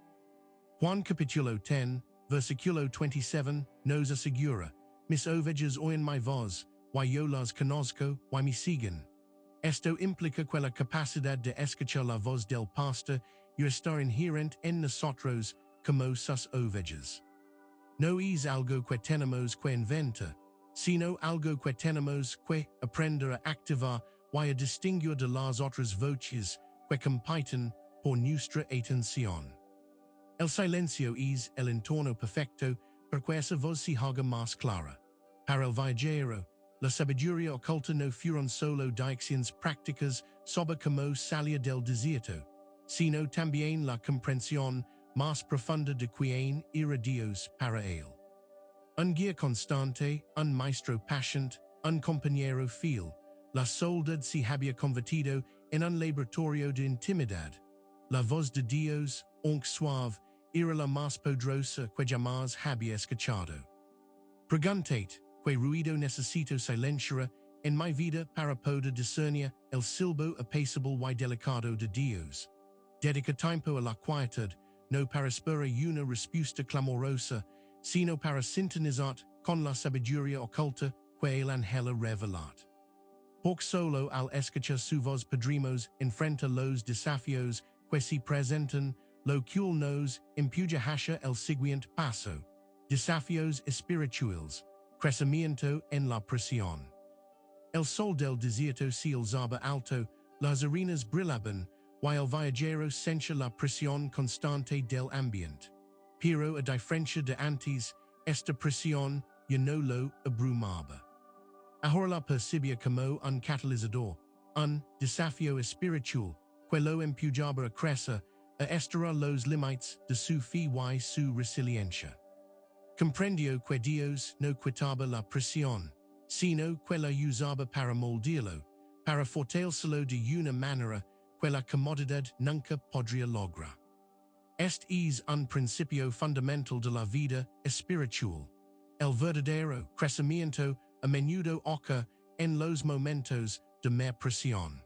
S1: Juan capítulo 10, versículo 27, nos asegura, mis ovejas oyen mi voz, y yo las conozco, y me siguen. Esto implica que la capacidad de escuchar la voz del pastor y estar inherente en nosotros como sus ovejas. No es algo que tenemos que inventar, sino algo que tenemos que aprender a activar y a distinguir de las otras voces que compiten por nuestra atención. El silencio es el entorno perfecto para que esa voz se haga más clara. Para el viajero, la sabiduría oculta no fueron solo dicciones prácticas sobre cómo salir del desierto, sino también la comprensión más profunda de quién era Dios para él. Un guía constante, un maestro paciente, un compañero fiel, la soledad se había convertido en un laboratorio de intimidad. La voz de Dios, aunque suave, era la más poderosa que jamás había escuchado. Preguntate, ¿qué ruido necesito silenciar en mi vida para poder discernir el silbo apacible y delicado de Dios? Dedica tiempo a la quietud, no para esperar una respuesta clamorosa, sino para sintonizar con la sabiduría oculta que el ángel ha revelado. Porque solo al escuchar su voz podremos enfrentar los desafíos que se presentan, lo cual nos empuja hacia el siguiente paso. Desafíos espirituales, crecimiento en la presión. El sol del desierto se alzaba alto, las arenas brillaban, y el viajero sentía la presión constante del ambiente. Pero a diferencia de antes, esta presión ya no lo abrumaba. Ahora la percibía como un catalizador, un desafío espiritual, que lo empujaba a crecer, a estirar los límites de su fe y su resiliencia. Comprendió que Dios no quitaba la presión, sino que la usaba para moldearlo, para fortalecerlo de una manera que la comodidad nunca podría lograr. Este es un principio fundamental de la vida espiritual. El verdadero crecimiento a menudo ocurre en los momentos de más presión.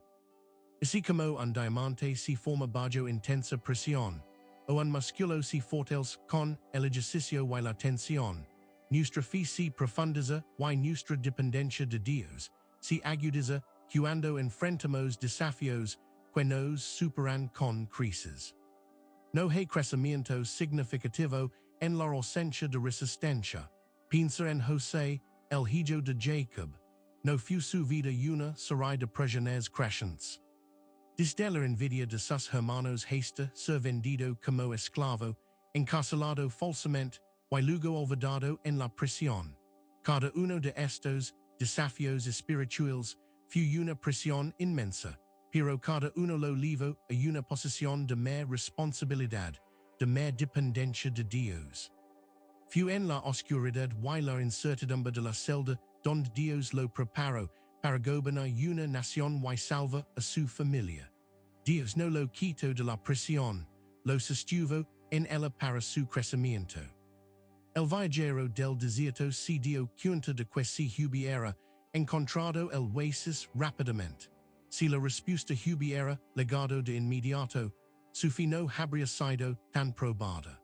S1: Así como un diamante se forma bajo intensa presión, o un músculo se fortalece con el ejercicio y la tensión, nuestra fe se profundiza y nuestra dependencia de Dios se agudiza cuando enfrentamos desafíos que nos superan con creces. No hay crecimiento significativo en la ausencia de resistencia. Piensa en José, el hijo de Jacob. No fue su vida una serie de presiones crecientes. Desde la envidia de sus hermanos hasta ser vendido como esclavo, encarcelado falsamente y luego olvidado en la prisión. Cada uno de estos desafíos espirituales fue una presión inmensa, pero cada uno lo llevó a una posición de más responsabilidad, de más dependencia de Dios. Fue en la oscuridad y la incertidumbre de la celda donde Dios lo preparó para gobernar una nación y salvar a su familia. Dios no lo quitó de la prisión, lo sostuvo en ella para su crecimiento. El viajero del desierto se dio cuenta de que si hubiera encontrado el oasis rápidamente, si la respuesta hubiera llegado de inmediato, su fe no habría sido tan probada.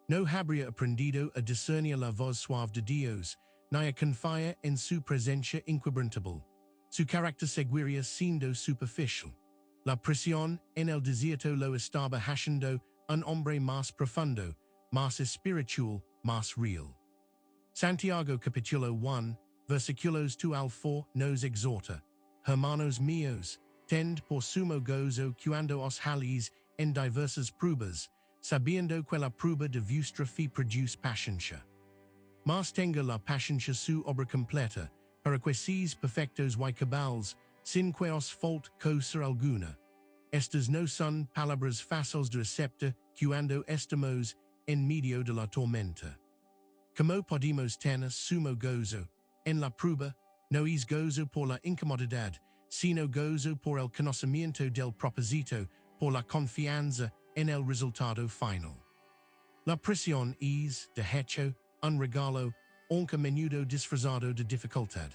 S1: No habría aprendido a discernir la voz suave de Dios, ni a confiar en su presencia inquebrantable. Su carácter seguiría siendo superficial. La presión en el desierto lo estaba haciendo un hombre más profundo, más espiritual, más real. Santiago capítulo 1, versículos 2 al 4 nos exhorta: Hermanos míos, tend por sumo gozo cuando os halléis en diversas pruebas, sabiendo que la prueba de vuestra fe produce paciencia. Mas tenga la paciencia su obra completa, para que seáis perfectos y cabales, sin que os falte cosa alguna. Estas no son palabras fáciles de aceptar cuando estamos en medio de la tormenta. Como podemos tener sumo gozo en la prueba? No es gozo por la incomodidad, sino gozo por el conocimiento del propósito, por la confianza en el resultado final. La presión es, de hecho, un regalo, onca menudo disfrazado de dificultad.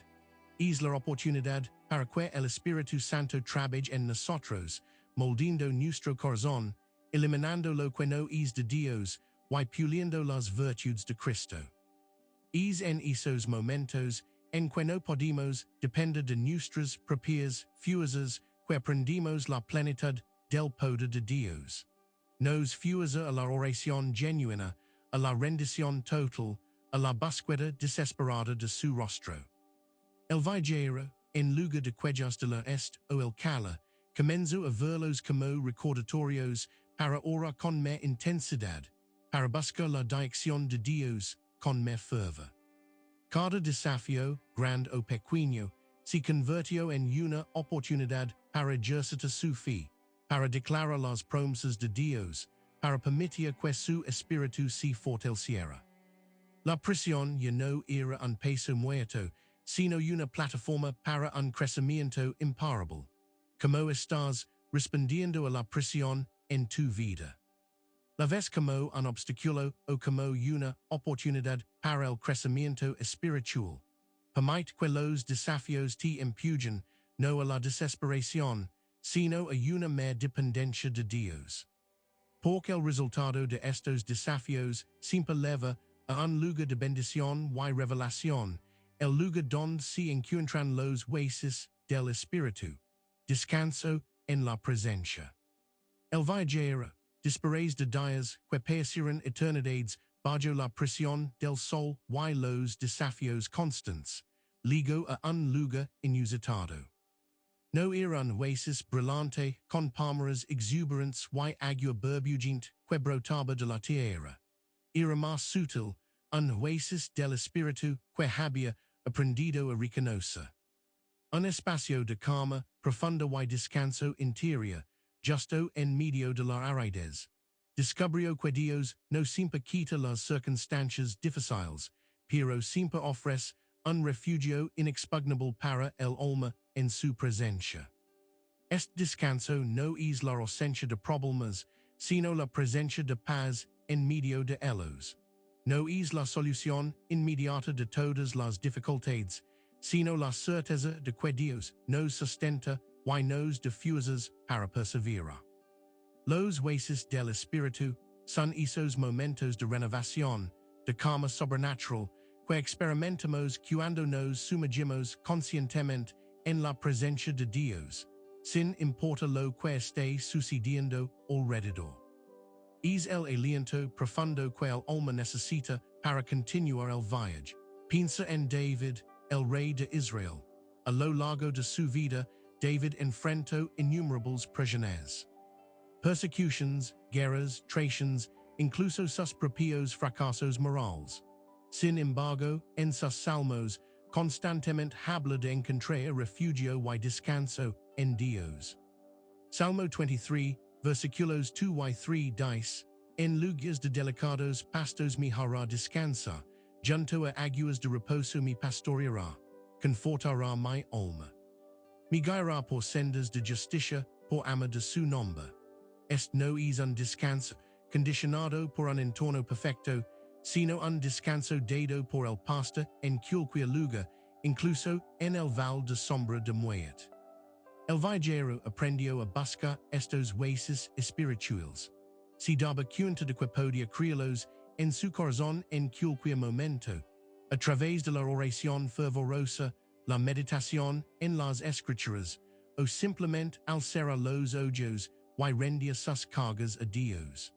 S1: Es la oportunidad para que el Espíritu Santo trabaje en nosotros, moldeando nuestro corazón, eliminando lo que no es de Dios, y puliendo las virtudes de Cristo. Es en esos momentos en que no podemos depender de nuestras propias fuerzas que aprendimos la plenitud del poder de Dios. Nos fuerza a la oración genuina, a la rendición total, a la búsqueda desesperada de su rostro. El viajero, en lugar de quejas de la esto o el Cada, comenzó a verlos como recordatorios para orar con más intensidad, para buscar la dirección de Dios con más fervor. Cada desafío, grande o pequeño, se convirtió en una oportunidad para ejercitar su fe, para declarar las promesas de Dios, para permitir que su espíritu se fortaleciera. La prisión ya no era un peso muerto, sino una plataforma para un crecimiento imparable. ¿Cómo estás respondiendo a la prisión en tu vida? ¿La ves como un obstáculo o como una oportunidad para el crecimiento espiritual? Permite que los desafíos te empujen no a la desesperación, sino a una mer dependencia de Dios. Porque el resultado de estos desafíos siempre lleva a un lugar de bendición y revelación, el lugar donde se encuentran los huesos del Espíritu, descanso en la presencia. El viajero, después de días que parecieron eternidades bajo la presión del sol y los desafíos constantes, llegó a un lugar inusitado. No era un oasis brillante con palmeras exuberantes y agua burbujeante que brotaba de la tierra. Era más sutil, un oasis del espíritu que había aprendido a reconocer. Un espacio de calma, profunda y descanso interior, justo en medio de la aridez. Descubrió que Dios no siempre quita las circunstancias difíciles, pero siempre ofrece un refugio inexpugnable para el alma en su presencia. Este descanso no es la ausencia de problemas, sino la presencia de paz en medio de ellos. No es la solución inmediata de todas las dificultades, sino la certeza de que Dios nos sustenta y nos da fuerzas para perseverar. Los oasis del Espíritu son esos momentos de renovación, de calma sobrenatural, que experimentamos cuando nos sumergimos conscientemente en la presencia de Dios, sin importar lo que esté sucediendo alrededor. Es el aliento profundo que el alma necesita para continuar el viaje. Piensa en David, el rey de Israel. A lo largo de su vida, David enfrentó innumerables prisioneros. Persecutions, guerras, traiciones, incluso sus propios fracasos morales. Sin embargo, en sus salmos, constantemente habla de encontrar refugio y descanso en Dios. Salmo 23, versículos 2 y 3 dice, en lugares de delicados pastos me hará descansar, junto a aguas de reposo me pastoreará, confortará mi alma. Me guiará por sendas de justicia, por amor de su nombre. Este no es un descanso condicionado por un entorno perfecto, sino un descanso dado por el pastor en cualquier lugar, incluso en el val de sombra de muerte. El viajero aprendió a buscar estos oasis espirituales. Se daba cuenta de que podía crearlos en su corazón en cualquier momento, a través de la oración fervorosa, la meditación en las escrituras, o simplemente al cerrar los ojos y rendir sus cargas a Dios.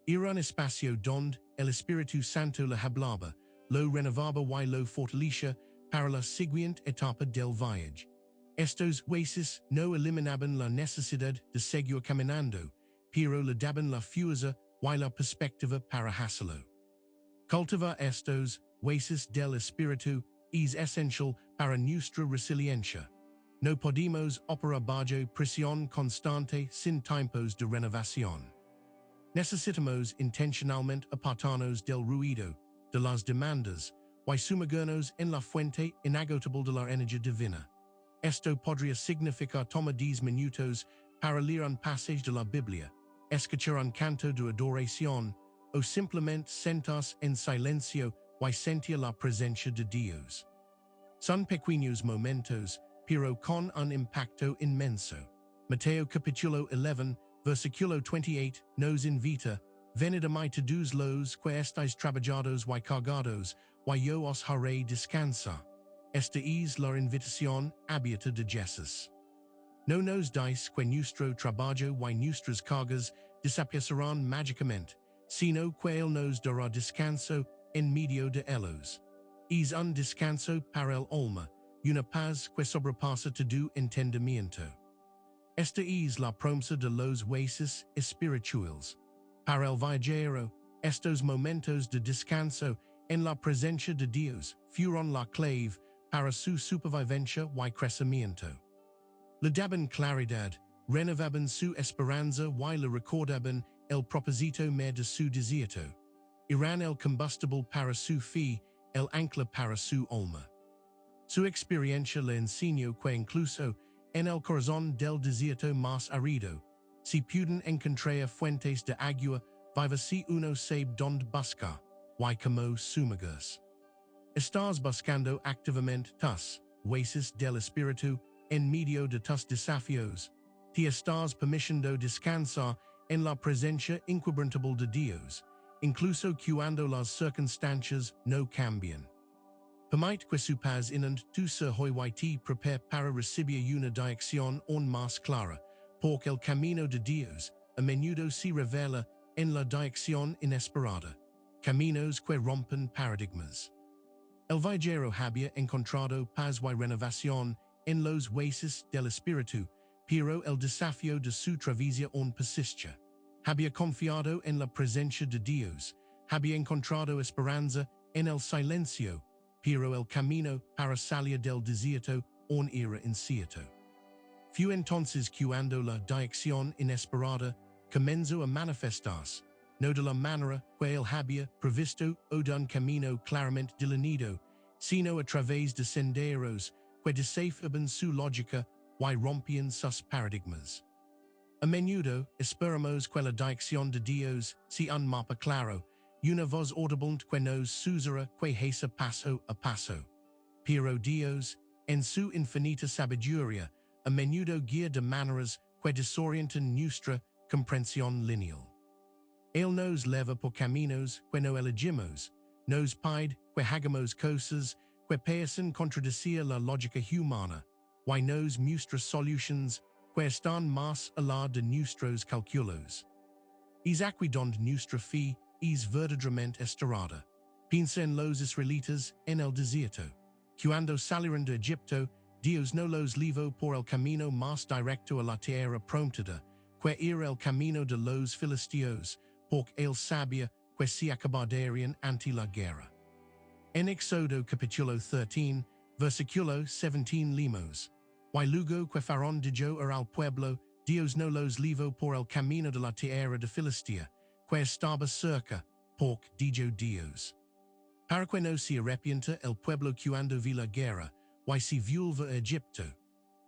S1: Era un espacio donde el Espíritu Santo le hablaba, lo renovaba y lo fortalecía para la siguiente etapa del viaje. Estos oasis no eliminaban la necesidad de seguir caminando, pero le daban la fuerza y la perspectiva para hacerlo. Cultivar estos oasis del Espíritu es esencial para nuestra resiliencia. No podemos operar bajo presión constante sin tiempos de renovación. Necesitamos intencionalmente apartarnos del ruido, de las demandas, y sumergirnos en la fuente inagotable de la energía divina. Esto podría significar tomar 10 minutos para leer un pasaje de la Biblia, escuchar un canto de adoración, o simplemente sentarse en silencio y sentia la presencia de Dios. Son pequeños momentos, pero con un impacto inmenso. Mateo capítulo 11, versículo 28, nos invita, venid a mí todos los que estáis trabajados y cargados, y yo os haré descansar. Esta es la invitación abierta de Jesús. No nos dice que nuestro trabajo y nuestras cargas desaparecerán mágicamente, sino que Él nos dará descanso en medio de ellos. Es un descanso para el alma, una paz que sobrepasa todo entendimiento. Esta es la promesa de los huesos espirituales. Para el viajero, estos momentos de descanso en la presencia de Dios fueron la clave para su supervivencia y crecimiento. Le daban claridad, renovaban su esperanza y le recordaban el propósito de su desierto. Eran el combustible para su fe, el ancla para su alma. Su experiencia le enseñó que incluso en el corazón del desierto más árido, se pueden encontrar fuentes de agua viva si uno sabe dónde buscar, y como sumergirse. Estás buscando activamente tus huesos del espíritu en medio de tus desafíos. Te estás permitiendo descansar en la presencia inquebrantable de Dios, incluso cuando las circunstancias no cambian. Permite que su paz inund tu ser hoy te prepare para recibir una dirección aún más clara, porque el camino de Dios a menudo se revela en la dirección inesperada, caminos que rompen paradigmas. El viajero había encontrado paz y renovación en los huesos del espíritu, pero el desafío de su travesía aún persiste. Había confiado en la presencia de Dios, había encontrado esperanza en el silencio, pero el camino para salir del desierto aún era incierto. Fue entonces cuando la dirección inesperada comenzó a manifestarse, no de la manera que él había previsto o de un camino claramente delineado, sino a través de senderos que desafiaban su lógica y rompían sus paradigmas. A menudo esperamos que la dirección de Dios sea un mapa claro, una voz audible que nos susurra que hace paso a paso. Pero Dios, en su infinita sabiduría, a menudo guía de maneras que desorientan nuestra comprensión lineal. Él nos lleva por caminos que no elegimos, nos pide que hagamos cosas que parecen contradecir la lógica humana, y nos muestra soluciones que están más allá de nuestros cálculos. Es aquí donde nuestra fe es verdaderamente estarada. Piensa en los israelitas en el desierto. Cuando salieron de Egipto, Dios no los llevó por el camino más directo a la tierra prometida, que era el camino de los filisteos, porque él sabía que se acabarían ante la guerra. En Éxodo capítulo 13, versículo 17 leemos, y luego que Faraón dijo al pueblo, Dios no los llevó por el camino de la tierra de Filistea, que estaba cerca, porque dijo Dios. Para que no se arrepienta el pueblo cuando vi la guerra, y se vuelva a Egipto.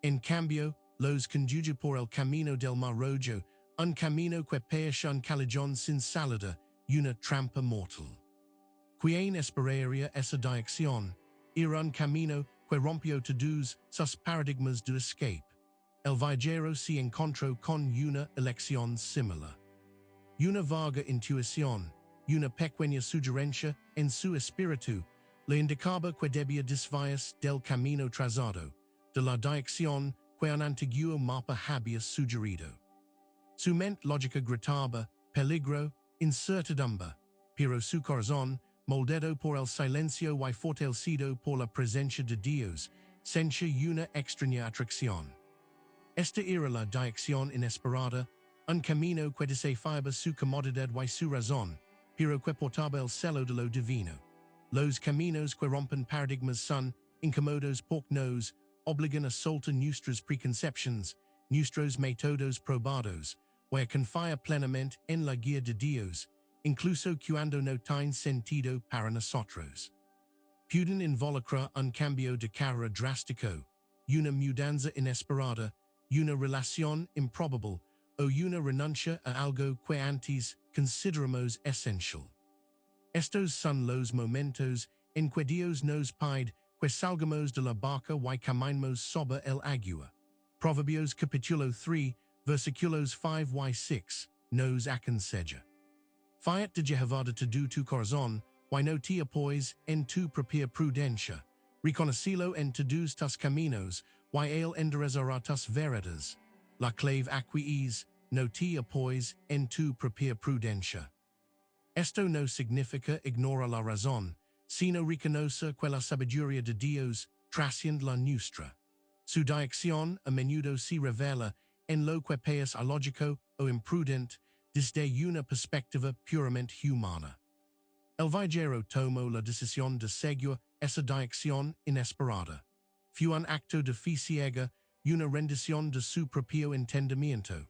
S1: En cambio, los condujo por el camino del Mar Rojo, un camino que parece un callejón sin salida, una trampa mortal. Quien esperaría esa dirección, era un camino que rompió todos sus paradigmas de escape. El viajero se encontró con una elección similar. Una vaga intuición, una pequeña sugerencia en su espíritu, le indicaba que debía desviarse del camino trazado, de la dirección que un antiguo mapa había sugerido. Su mente lógica gritaba, peligro, incertidumbre, pero su corazón, moldado por el silencio y fortalecido por la presencia de Dios, sentía una extraña atracción. Esta era la dirección inesperada, un camino que desafiaba su comodidad y su razón, pero que portaba el celo de lo divino. Los caminos que rompen paradigmas son incómodos porque nos obligan a soltar nuestras preconcepciones, nuestros métodos probados, y a confiar plenamente en la guía de Dios, incluso cuando no tienen sentido para nosotros. Pueden involucrar un cambio de carrera drástico, una mudanza inesperada, una relación improbable, o una renuncia a algo que antes consideramos esencial. Estos son los momentos en que Dios nos pide que salgamos de la barca y caminemos sobre el agua. Proverbios capítulo 3, versículos 5 y 6, nos aconseja. Fiat de Jehová de tu corazón, y no te apoyes en tu propia prudencia. Reconocilo en todos tus caminos, y él enderezará tus veredas. La clave aquí es, no te apoyes en tu propia prudencia. Esto no significa ignora la razón, sino reconoce que la sabiduría de Dios trasciende la nuestra. Su dirección a menudo se revela en lo que parece ilógico o imprudente desde una perspectiva puramente humana. El viajero tomó la decisión de seguir esa dirección inesperada. Fue un acto de fe ciega, una rendición de su propio entendimiento.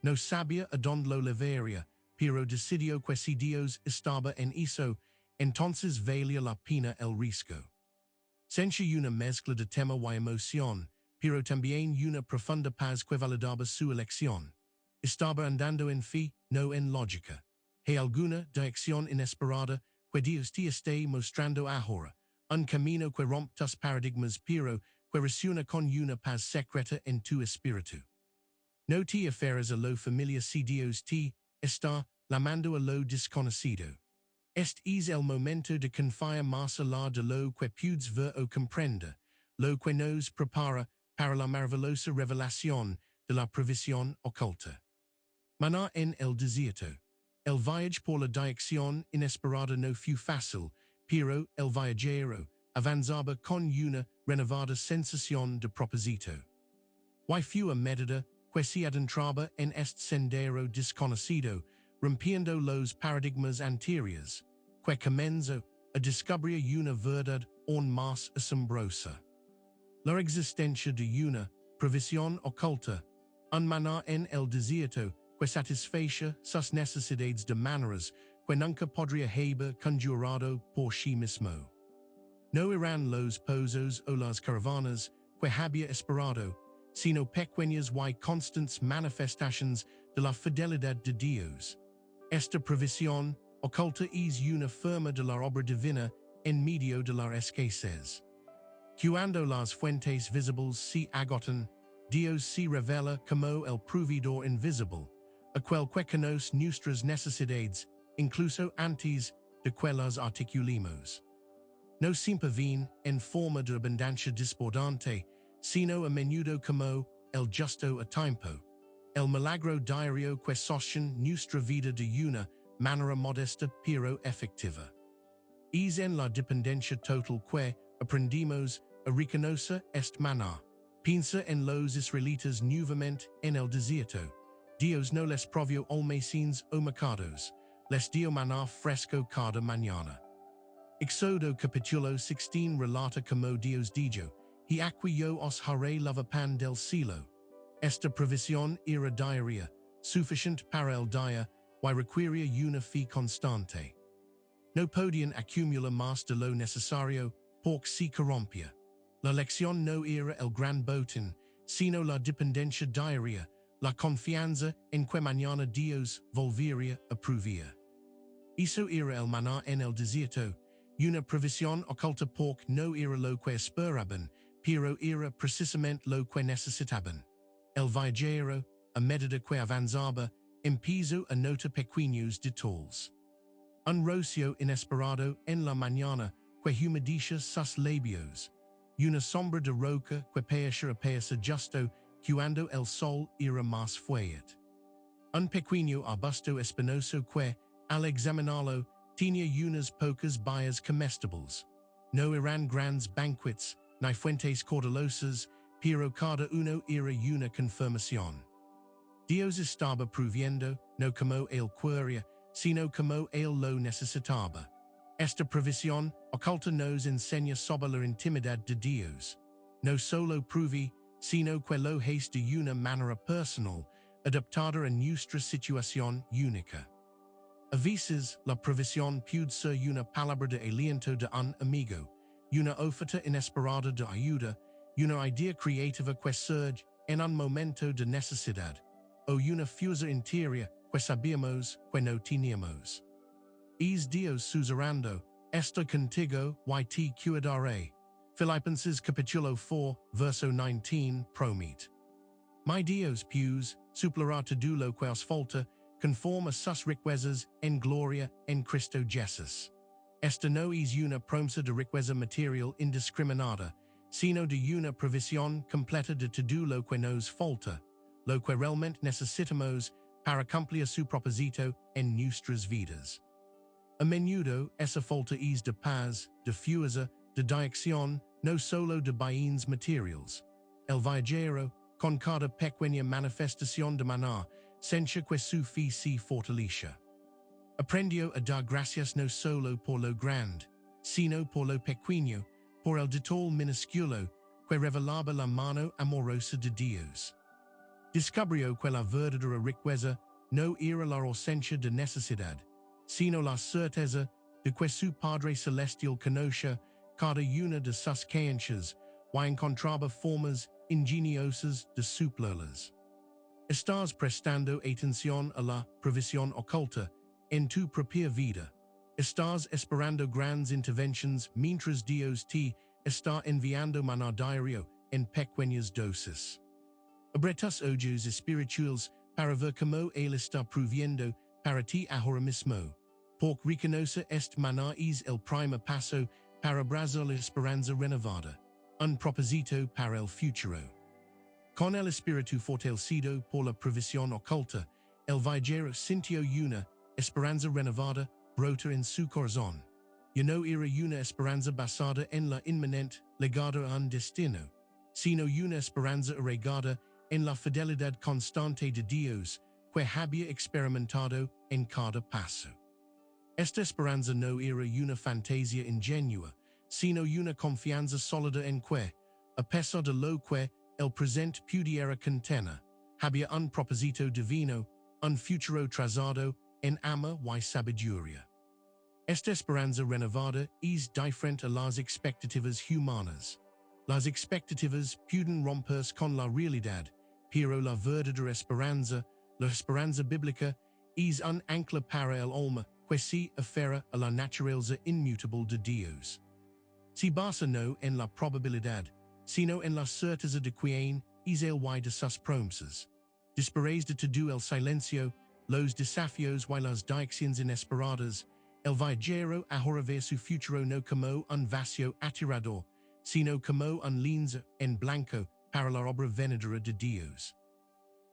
S1: No sabía a dónde lo llevaría, pero decidió que si Dios estaba en eso, entonces valía la pena el riesgo. Sentía una mezcla de temor y emoción, pero también una profunda paz que validaba su elección. Estaba andando en fe, no en lógica. Hay alguna dirección inesperada que Dios te esté mostrando ahora, un camino que rompe tus paradigmas pero que resuena con una paz secreta en tu espíritu. No te aferres a lo familiar si Dios te está llamando a lo desconocido. Este es el momento de confiar más allá de lo que puedes ver o comprender, lo que nos prepara para la maravillosa revelación de la provisión oculta. Mañana en el desierto. El viaje por la dirección inesperada no fue fácil, pero el viajero avanzaba con una renovada sensación de propósito. Y fue a medida que se adentraba en este sendero desconocido, rompiendo los paradigmas anteriores, que comenzó a descubrir una verdad aún más asombrosa. La existencia de una provisión oculta, un maná en el desierto que satisface sus necesidades de maneras que nunca podría haber conjurado por sí mismo. No eran los pozos o las caravanas que había esperado, sino pequeñas y constantes manifestaciones de la fidelidad de Dios. Esta provisión oculta es una forma de la obra divina en medio de la escasez. Cuando las fuentes visibles se agotan, Dios se revela como el proveedor invisible, aquel que conoce nuestras necesidades, incluso antes de que las articulemos. No siempre viene en forma de abundancia desbordante, sino a menudo como el justo a tiempo, el milagro diario que sostiene nuestra vida de una manera modesta pero efectiva. Es en la dependencia total que aprendimos a reconocer este maná. Piensa en los israelitas nuevamente en el desierto. Dios no les provió almacenes o mercados, les dio maná fresco cada mañana. Éxodo capítulo 16 relata como Dios dijo, y aquí yo os haré lavar pan del cielo. Esta provisión era diaria, suficiente para el día, y requería una fe constante. No podían acumular más de lo necesario, porque se corrompía. La lección no era el gran botín, sino la dependencia diaria, la confianza en que mañana Dios volvería a proveer. Eso era el maná en el desierto, una provisión oculta porque no era lo que esperaban, pero era precisamente lo que necesitaban. El viajero, a medida que avanzaba, empezó a notar pequeños detalles. Un rocío inesperado en la mañana que humedecía sus labios. Una sombra de roca que parecía justo cuando el sol era más fuerte. Un pequeño arbusto espinoso que, al examinarlo, tenía unas pocas bayas comestibles. No eran grandes banquets, ni fuentes caudalosas, pero cada uno era una confirmación. Dios estaba proviendo, no como él quería, sino como él lo necesitaba. Esta provisión oculta nos enseña sobre la intimidad de Dios. No solo provee, sino que lo hace de una manera personal, adaptada a nuestra situación única. A veces, la provisión puede ser una palabra de aliento de un amigo, una oferta inesperada de ayuda, una idea creativa que surge en un momento de necesidad, o una fuerza interior que sabíamos que no teníamos. es Dios susurrando, esto contigo, y te cuidaré. Filipenses capítulo 4, verso 19, promete. My Dios pius, suplerá todo lo que os falta, conforme a sus riquezas en gloria en Cristo Jesús. Esta no es una promesa de riqueza material indiscriminada, sino de una provisión completa de todo lo que nos falta, lo que realmente necesitamos para cumplir su propósito en nuestras vidas. A menudo esa falta es de paz, de fuerza, de dirección, no solo de bienes materiales. El viajero, con cada pequeña manifestación de maná, sencha que su fe se fortaleza. Aprendió a dar gracias no solo por lo grande, sino por lo pequeño, por el detalle minúsculo que revelaba la mano amorosa de Dios. Descubrió que la verdadera riqueza no era la ausencia de necesidad, sino la certeza de que su Padre Celestial conoce cada una de sus creencias y encontraba formas ingeniosas de suplirlas. Estás prestando atención a la provisión oculta en tu propia vida. Estás esperando grandes intervenciones mientras Dios te está enviando maná diario en pequeñas dosis. Abre tus ojos espirituales para ver cómo Él está proviendo para ti ahora mismo. Porque reconoce este maná es el primer paso para abrazar la esperanza renovada, un propósito para el futuro. Con el espíritu fortalecido por la provisión oculta, el viajero sintió una esperanza renovada brota en su corazón. Ya no era una esperanza basada en la inminente llegada a un destino, sino una esperanza arraigada en la fidelidad constante de Dios que había experimentado en cada paso. Esta esperanza no era una fantasía ingenua, sino una confianza sólida en que, a pesar de lo que el presente pudiera contener, había un propósito divino, un futuro trazado en amor y sabiduría. Esta esperanza renovada es diferente a las expectativas humanas. Las expectativas pueden romperse con la realidad, pero la verdadera esperanza, la esperanza bíblica, es un ancla para el alma que se aferra a la naturaleza inmutable de Dios. Se basa no en la probabilidad, sino en la certeza de quién es el y de sus promesas. Después de todo el silencio, los desafíos y las direcciones inesperadas, el viajero ahora ve su futuro no como un vacío aterrador, sino como un lienzo en blanco para la obra venidera de Dios.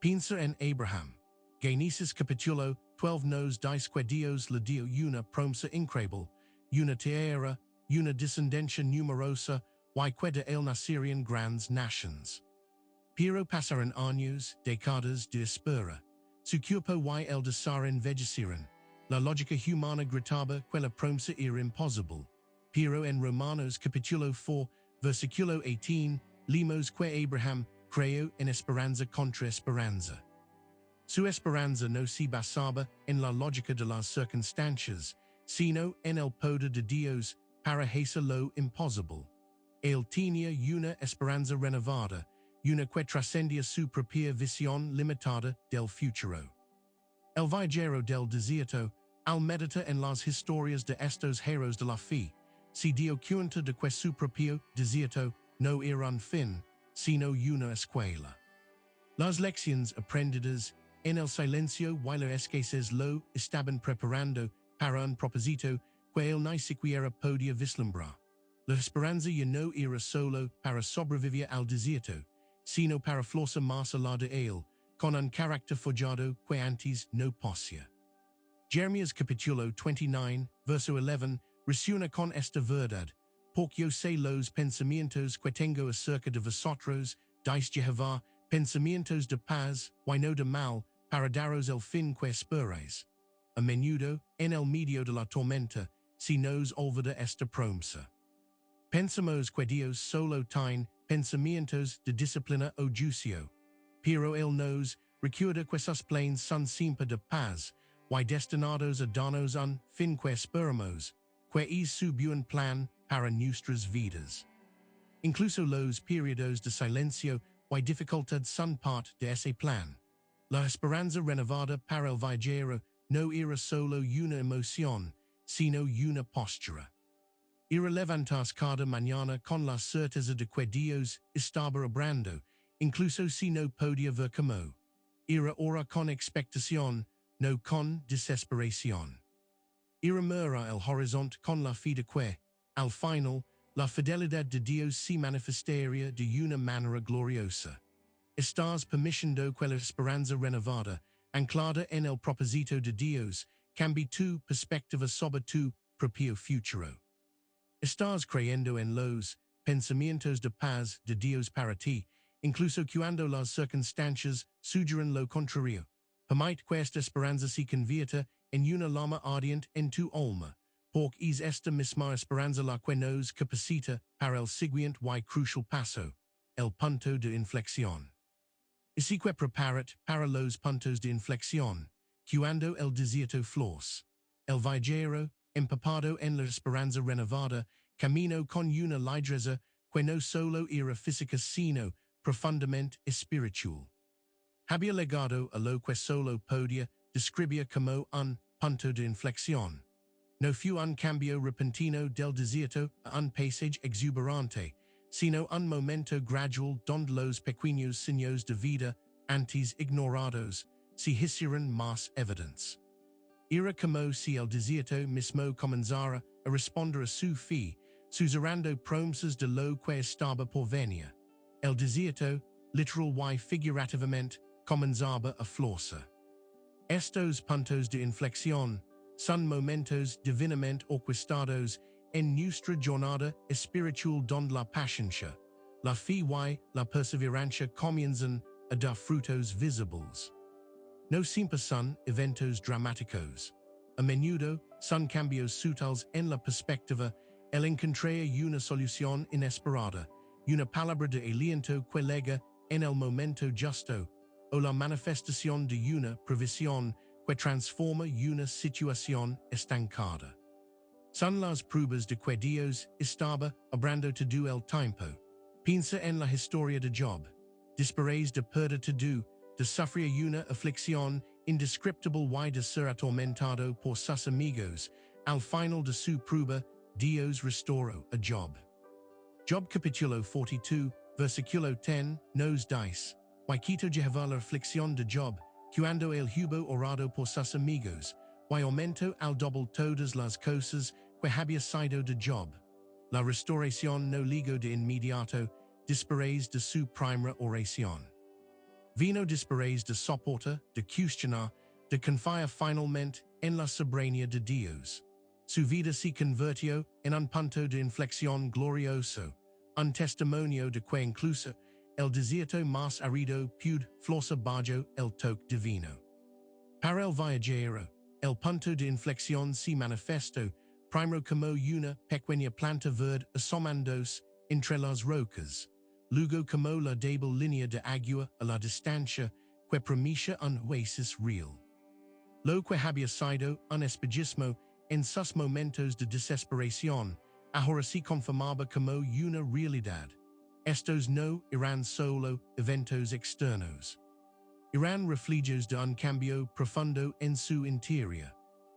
S1: Piensa en Abraham. Génesis capítulo 12 nos dice que Dios le dio una promesa increíble, una tierra, una descendencia numerosa, y que de él nacerían grandes nations. Pero pasaron años, décadas de espera. Su cuerpo y el desar envejecieron. La lógica humana gritaba que la promesa era imposible. Pero en Romanos capítulo 4, versículo 18, leemos que Abraham creyó en esperanza contra esperanza. Su esperanza no se basaba en la lógica de las circunstancias, sino en el poder de Dios para hacer lo imposible. Él tenía una esperanza renovada, una que trascendía su propia visión limitada del futuro. El viajero del desierto, al meditar en las historias de estos héroes de la fe, se dio cuenta de que su propio desierto no era un fin, sino una escuela. Las lecciones aprendidas en el silencio y la escasez lo estaban preparando para un propósito que él ni siquiera podía vislumbrar. La esperanza ya no era solo para sobrevivir al desierto, sino para florecer más allá de él, con un carácter forjado que antes no poseía. Jeremías capítulo 29, verso 11, resuena con esta verdad, porque yo sé los pensamientos que tengo acerca de vosotros, dice Jehová, pensamientos de paz, y no de mal, para daros el fin que esperáis. A menudo, en el medio de la tormenta, se nos olvida esta promesa. Pensamos que Dios solo tiene pensamientos de disciplina o juicio, pero Él nos recuerda que sus planes son siempre de paz, y destinados a darnos un fin que esperamos, que es su buen plan para nuestras vidas. Incluso los periodos de silencio y dificultad son parte de ese plan. La esperanza renovada para el viajero no era solo una emoción, sino una postura. Ira levantas cada mañana con la certeza de que Dios estaba obrando, incluso si no podía ver cómo. Ira ora con expectación, no con desesperación. Ira mira el horizonte con la fe de que, al final, la fidelidad de Dios se manifestaría de una manera gloriosa. Estás permitiendo que la esperanza renovada, anclada en el propósito de Dios, cambie tu perspectiva sobre tu propio futuro. Estás creyendo en los pensamientos de paz de Dios para ti, incluso cuando las circunstancias sugieran lo contrario. Permite que esta esperanza se convierta en una llama ardiente en tu alma, porque es esta misma esperanza la que nos capacita para el siguiente y crucial paso, el punto de inflexión. Así que preparat para los puntos de inflexión, cuando el desierto flores. El viajero, empapado en la esperanza renovada, camino con una ligereza que no solo era física sino profundamente espiritual. Había llegado a lo que solo podía describir como un punto de inflexión. No fue un cambio repentino del desierto a un paisaje exuberante, sino un momento gradual donde los pequeños signos de vida antes ignorados se hicieron más evidentes. Era como si el desierto mismo comenzara a responder a su fe, susurrando promesas de lo que estaba por venir. El desierto, literal y figurativamente, comenzaba a florecer. Estos puntos de inflexión son momentos divinamente orquestados en nuestra jornada espiritual donde la paciencia, la fe y la perseverancia comienzan a dar frutos visibles. No siempre son eventos dramáticos. A menudo son cambios sutiles en la perspectiva, el encontrar una solución inesperada, una palabra de aliento que llega en el momento justo, o la manifestación de una provisión que transforma una situación estancada. Son las pruebas de que Dios estaba obrando todo el tiempo. Piensa en la historia de Job. Después de perder todo, de sufrir una aflicción indescriptible y de ser atormentado por sus amigos, al final de su prueba, Dios restauró a Job. Job capítulo 42, versículo 10, nos dice, y quitó Jehová la aflicción de Job, cuando él hubo orado por sus amigos, y aumentó al doble todas las cosas que había sido de Job. La restauración no llegó de inmediato, después de su primera oración. Vino después de soportar, de cuestionar, de confiar finalmente en la soberanía de Dios. Su vida se convirtió en un punto de inflexión glorioso, un testimonio de que incluso el desierto más árido puede florecer bajo el toque divino. Para el viajero, el punto de inflexión se manifestó primero como una pequeña planta verde asomándose entre las rocas, luego como la débil línea de agua a la distancia que prometía un oasis real. Lo que había sido un espejismo en sus momentos de desesperación, ahora se confirmaba como una realidad. Estos no eran solo eventos externos. Eran reflejos de un cambio profundo en su interior.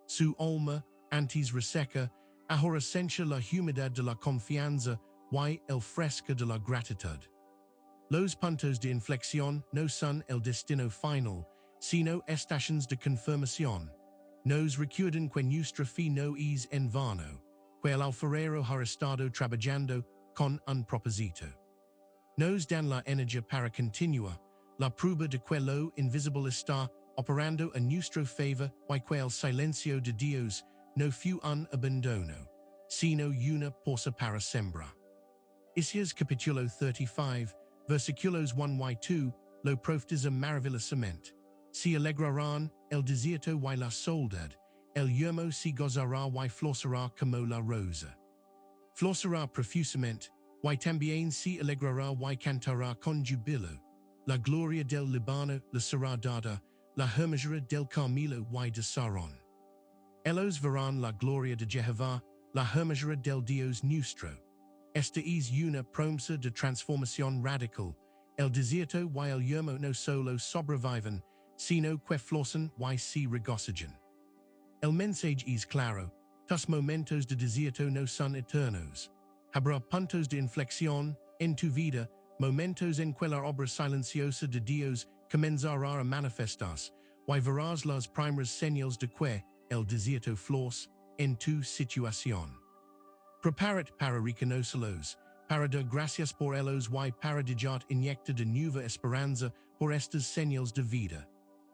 S1: Su alma, antes reseca, ahora sentía la humedad de la confianza y el fresco de la gratitud. Los puntos de inflexión no son el destino final, sino estaciones de confirmación. Nos recuerdan que nuestra fe no es en vano, que el alfarero ha estado trabajando con un propósito. Nos dan la energía para continuar, la prueba de que lo invisible está operando a nuestro favor y que el silencio de Dios no fue un abandono, sino una posa para sembrar. Isaías capítulo 35, versículos 1 y 2, lo profetiza maravillosamente. Se alegrarán el desierto y la soledad, el yermo se gozará y florecerá como la rosa. Florecerá profusamente, y también se alegrará y cantará con júbilo. La gloria del Líbano le será dada, la hermosura del Carmelo y de Sarón. Ellos verán la gloria de Jehová, la hermosura del Dios nuestro. Esta es una promesa de transformación radical. El desierto y el yermo no solo sobreviven, sino que florecen y se regocijan. El mensaje es claro, tus momentos de desierto no son eternos. Habrá puntos de inflexión en tu vida, momentos en que la obra silenciosa de Dios comenzará a manifestarse, y verás las primeras señales de que el desierto florece en tu situación. Prepárate para reconocerlos, para dar gracias por ellos y para dejar inyecta de nueva esperanza por estas señales de vida.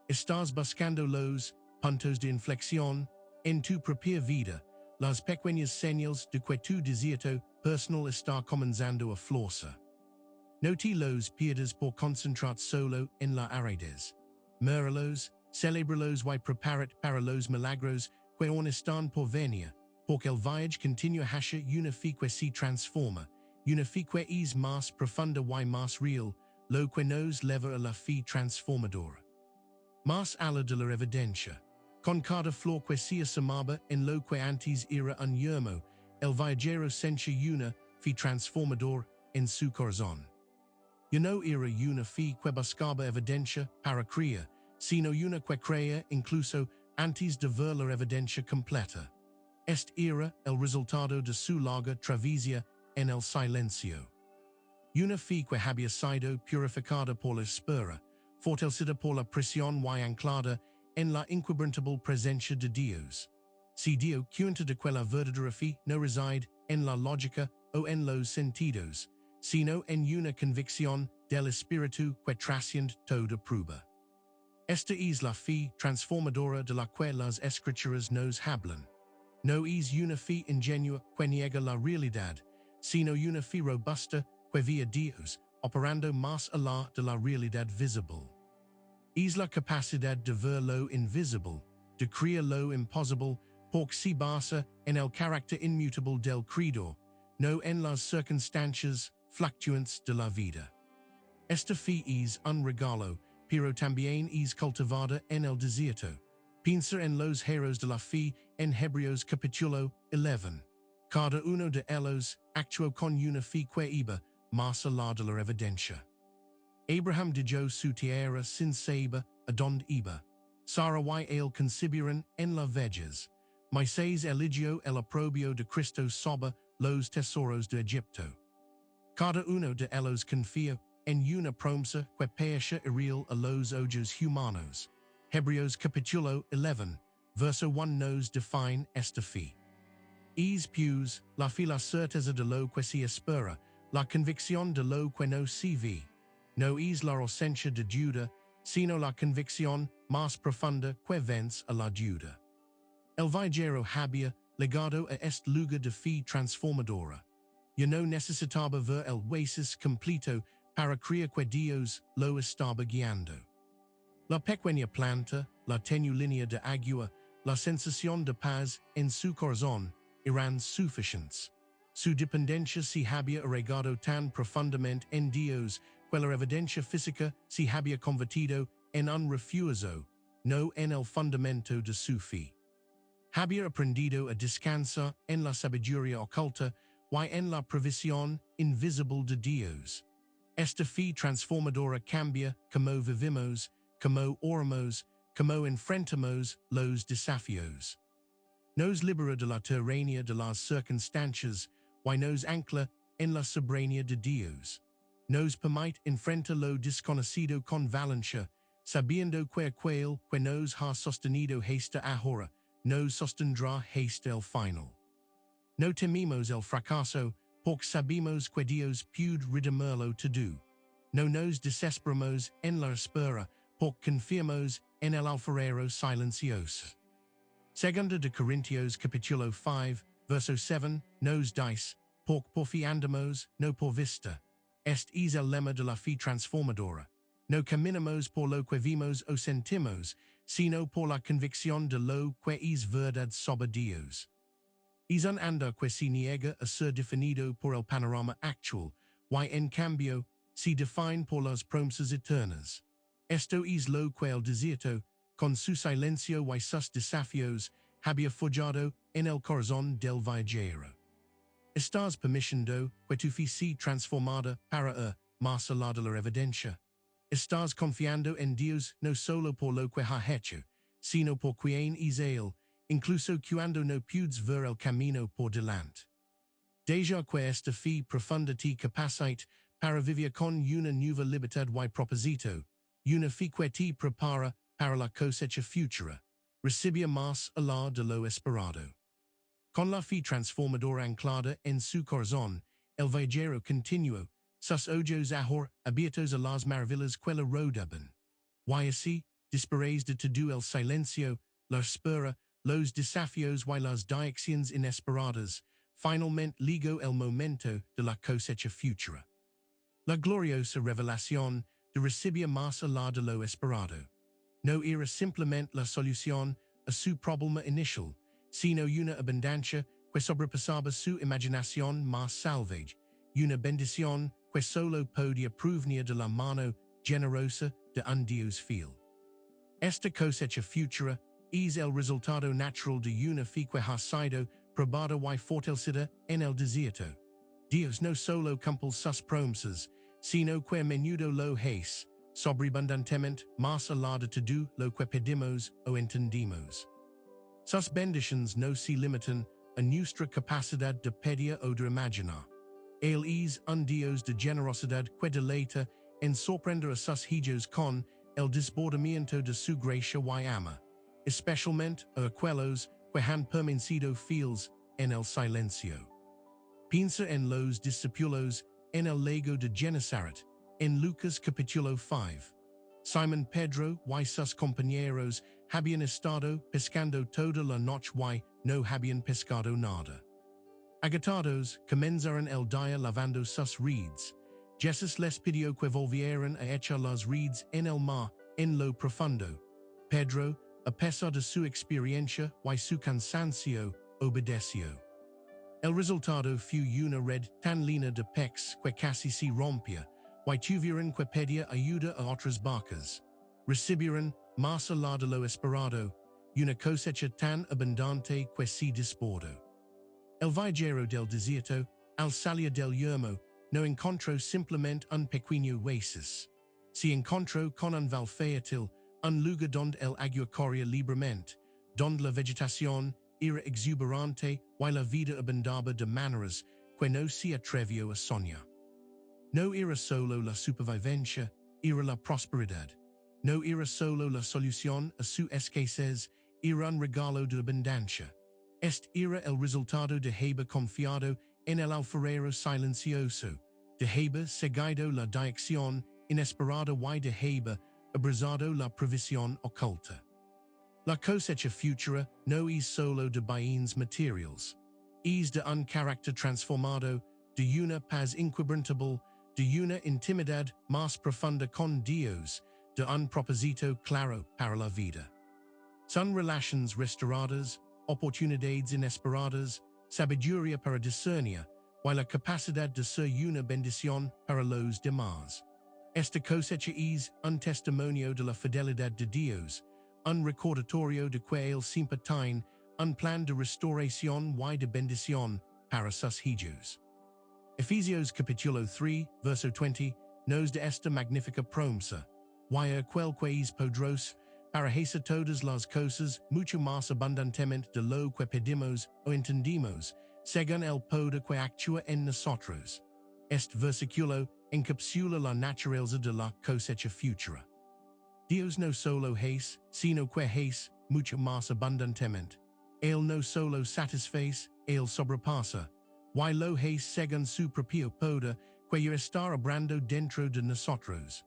S1: Estás buscando los puntos de inflexión en tu propia vida, las pequeñas señales de que tu desierto personal está comenzando a florecer. No te los pierdas por concentrar solo en la Arraigados. Míralos, celébralos y prepárate para los milagros que aún están por venir, porque el viaje continúa hacia una fe que se transforma, una fe que es más profunda y más real, lo que nos lleva a la fe transformadora. Más allá de la evidencia, con cada flor que se asomaba en lo que antes era un yermo, el viajero sencha una fe transformadora en su corazón. Ya no era una fe que buscaba evidencia para creer, sino una que creía incluso antes de ver la evidencia completa. Este era el resultado de su larga travesía en el silencio. Una fe que había sido purificada por la espera, fortalecida por la presión y anclada en la inquebrantable presencia de Dios. Si Dios cuenta de que la verdadera fe no reside en la lógica o en los sentidos, sino en una convicción del espíritu que trasciende toda prueba. Esta es la fe transformadora de la que las escrituras nos hablan. No es una fe ingenua que niega la realidad, sino una fe robusta que ve a Dios operando más allá de la realidad visible. Es la capacidad de ver lo invisible, de creer lo imposible, porque se basa en el carácter inmutable del Creador, no en las circunstancias fluctuantes de la vida. Esta fe es un regalo, pero también es cultivada en el desierto. Piensa en los héroes de la fe en Hebreos capítulo 11. Cada uno de ellos actuó con una fe que iba más allá de la evidencia. Abraham dejó su tierra sin saber a dónde iba. Sara y él concibieron en la vejez. Moisés eligió el oprobio de Cristo sobre los tesoros de Egipto. Cada uno de ellos confía en una promesa que parece irreal a los ojos humanos. Hebreos capítulo 11, verso 1 nos define esta fe. Es pues la fe la certeza de lo que se espera, la convicción de lo que no se ve. No es la ausencia de duda, sino la convicción más profunda que vence a la duda. El viajero había llegado a este lugar de fe transformadora. Ya no necesitaba ver el oasis completo para creer que Dios lo estaba guiando. La pequeña planta, la tenue línea de agua, la sensación de paz en su corazón eran suficientes. Su dependencia se había arraigado tan profundamente en Dios que la evidencia física se había convertido en un refugio, no en el fundamento de su fe. Había aprendido a descansar en la sabiduría oculta y en la provisión invisible de Dios. Esta fe transformadora cambia como vivimos, como oramos, como enfrentamos los desafíos. Nos libera de la tiranía de las circunstancias y nos ancla en la soberanía de Dios. Nos permite enfrentar lo desconocido con valencia, sabiendo que aquel que nos ha sostenido hasta ahora, nos sostendrá hasta el final. No tememos el fracaso, porque sabemos que Dios puede redimirlo todo. No nos desesperamos en la espera, porque confiamos en el alfarero silencioso. Segunda de Corintios capítulo 5, verso 7, nos dice, porque por fe andamos, no por vista. Este es el lema de la fe transformadora. No caminamos por lo que vimos o sentimos, sino por la convicción de lo que es verdad sobre Dios. Es un andar que se niega a ser definido por el panorama actual, y en cambio, se define por las promesas eternas. Esto es lo que el desierto, con su silencio y sus desafíos, había forjado en el corazón del viajero. Estás permitiendo que tu fe sea transformada para ir más allá de la evidencia. Estás confiando en Dios no solo por lo que ha hecho, sino por quien es Él, incluso cuando no puedes ver el camino por delante. Deja que esta fe profunda te capacite para vivir con una nueva libertad y propósito, una fe que te prepara para la cosecha futura, recibir más allá de lo esperado. Con la fe transformadora anclada en su corazón, el viajero continuo, sus ojos ahora abiertos a las maravillas que le rodean. Y así, después de todo el silencio, la espera, los desafíos y las direcciones inesperadas, finalmente llegó el momento de la cosecha futura. La gloriosa revelación de recibir más allá de lo esperado. No era simplemente la solución a su problema inicial, sino una abundancia que sobrepasaba su imaginación más salvaje, una bendición que solo podía provenir de la mano generosa de un Dios fiel. Esta cosecha futura es el resultado natural de una fe que ha sido probada y fortalecida en el desierto. Dios no solo cumple sus promesas, sino que a menudo lo hace, sobreabundantemente más allá de todo lo que pedimos o entendimos. Sus bendiciones no se limitan a nuestra capacidad de pedir o de imaginar. Él es un Dios de generosidad que deleita en sorprender a sus hijos con el desbordamiento de su gracia y ama, especialmente a aquellos que han permanecido fieles en el silencio. Piensa en los discípulos en el lago de Genesaret, en Lucas capítulo 5. Simón Pedro y sus compañeros habían estado pescando toda la noche y no habían pescado nada. Agotados, comenzaron el día lavando sus redes. Jesús les pidió que volvieran a echar las redes en el mar, en lo profundo. Pedro, a pesar de su experiencia y su cansancio, obedeció. El resultado fue una red tan llena de peces que casi se rompía, y tuvieron que pedir ayuda a otras barcas. Recibieron, más allá de lo esperado, una cosecha tan abundante que se desbordó. El viajero del desierto, al salir del yermo, no encontró simplemente un pequeño oasis. Se encontró con un val fértil, un lugar donde el agua corría libremente, donde la vegetación era exuberante y la vida abundaba de maneras que no se atrevió a soñar. No era solo la supervivencia, era la prosperidad. No era solo la solución a su escasez, era un regalo de abundancia. Este era el resultado de haber confiado en el alfarero silencioso, de haber seguido la dirección inesperada y de haber abrazado la provisión oculta. La cosecha futura no es solo de bienes materiales, es de un carácter transformado, de una paz inquebrantable, de una intimidad más profunda con Dios, de un propósito claro para la vida. Son relaciones restauradas, oportunidades inesperadas, sabiduría para discernir, y la capacidad de ser una bendición para los demás. Esta cosecha es un testimonio de la fidelidad de Dios, un recordatorio de que Él siempre tiene un plan de restauración y de bendición para sus hijos. Efesios capítulo 3, verso 20, nos da esta magnífica promesa, y aquel que es poderoso para hacer todas las cosas mucho más abundantemente de lo que pedimos o entendimos, según el poder que actúa en nosotros. Este versículo encapsula la naturaleza de la cosecha futura. Dios no solo hace, sino que hace mucho más abundantemente. Él no solo satisface, Él sobrepasa, y lo hace según su propio poder que ya está obrando dentro de nosotros.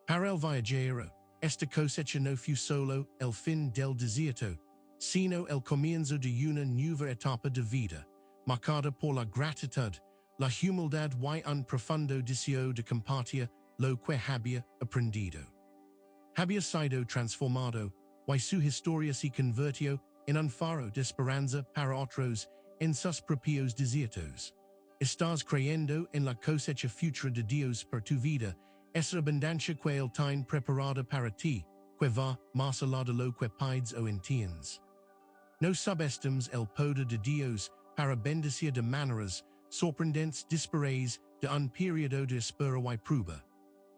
S1: Para el viajero, esta cosecha no fue solo el fin del desierto, sino el comienzo de una nueva etapa de vida, marcada por la gratitud, la humildad y un profundo deseo de compartir lo que había aprendido. Había sido transformado, y su historia se convirtió en un faro de esperanza para otros en sus propios desiertos. Estás creyendo en la cosecha futura de Dios para tu vida, esa abundancia que Él tiene preparada para ti, que va más allá de lo que pides o entiendes. No subestimes el poder de Dios para bendecir de maneras sorprendentes después de un periodo de espera y prueba.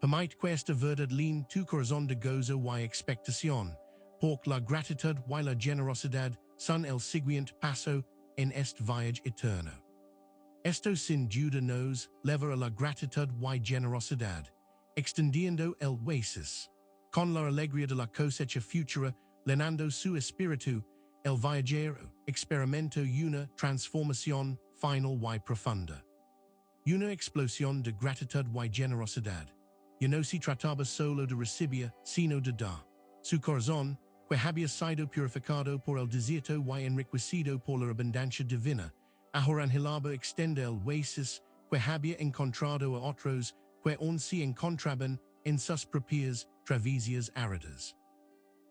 S1: Permite que esta verdad llene tu corazón de gozo y expectación, porque la gratitud y la generosidad son el siguiente paso en este viaje eterno. Esto sin duda nos lleva a la gratitud y generosidad, extendiendo el oasis. Con la alegría de la cosecha futura, llenando su espíritu, el viajero experimenta una transformación final y profunda. Una explosión de gratitud y generosidad. Y no se trataba solo de recibir, sino de dar. Su corazón, que había sido purificado por el desierto y enriquecido por la abundancia divina, ahora anhelaba extender el oasis que había encontrado a otros que aún se encontraban en sus propias travesías áridas.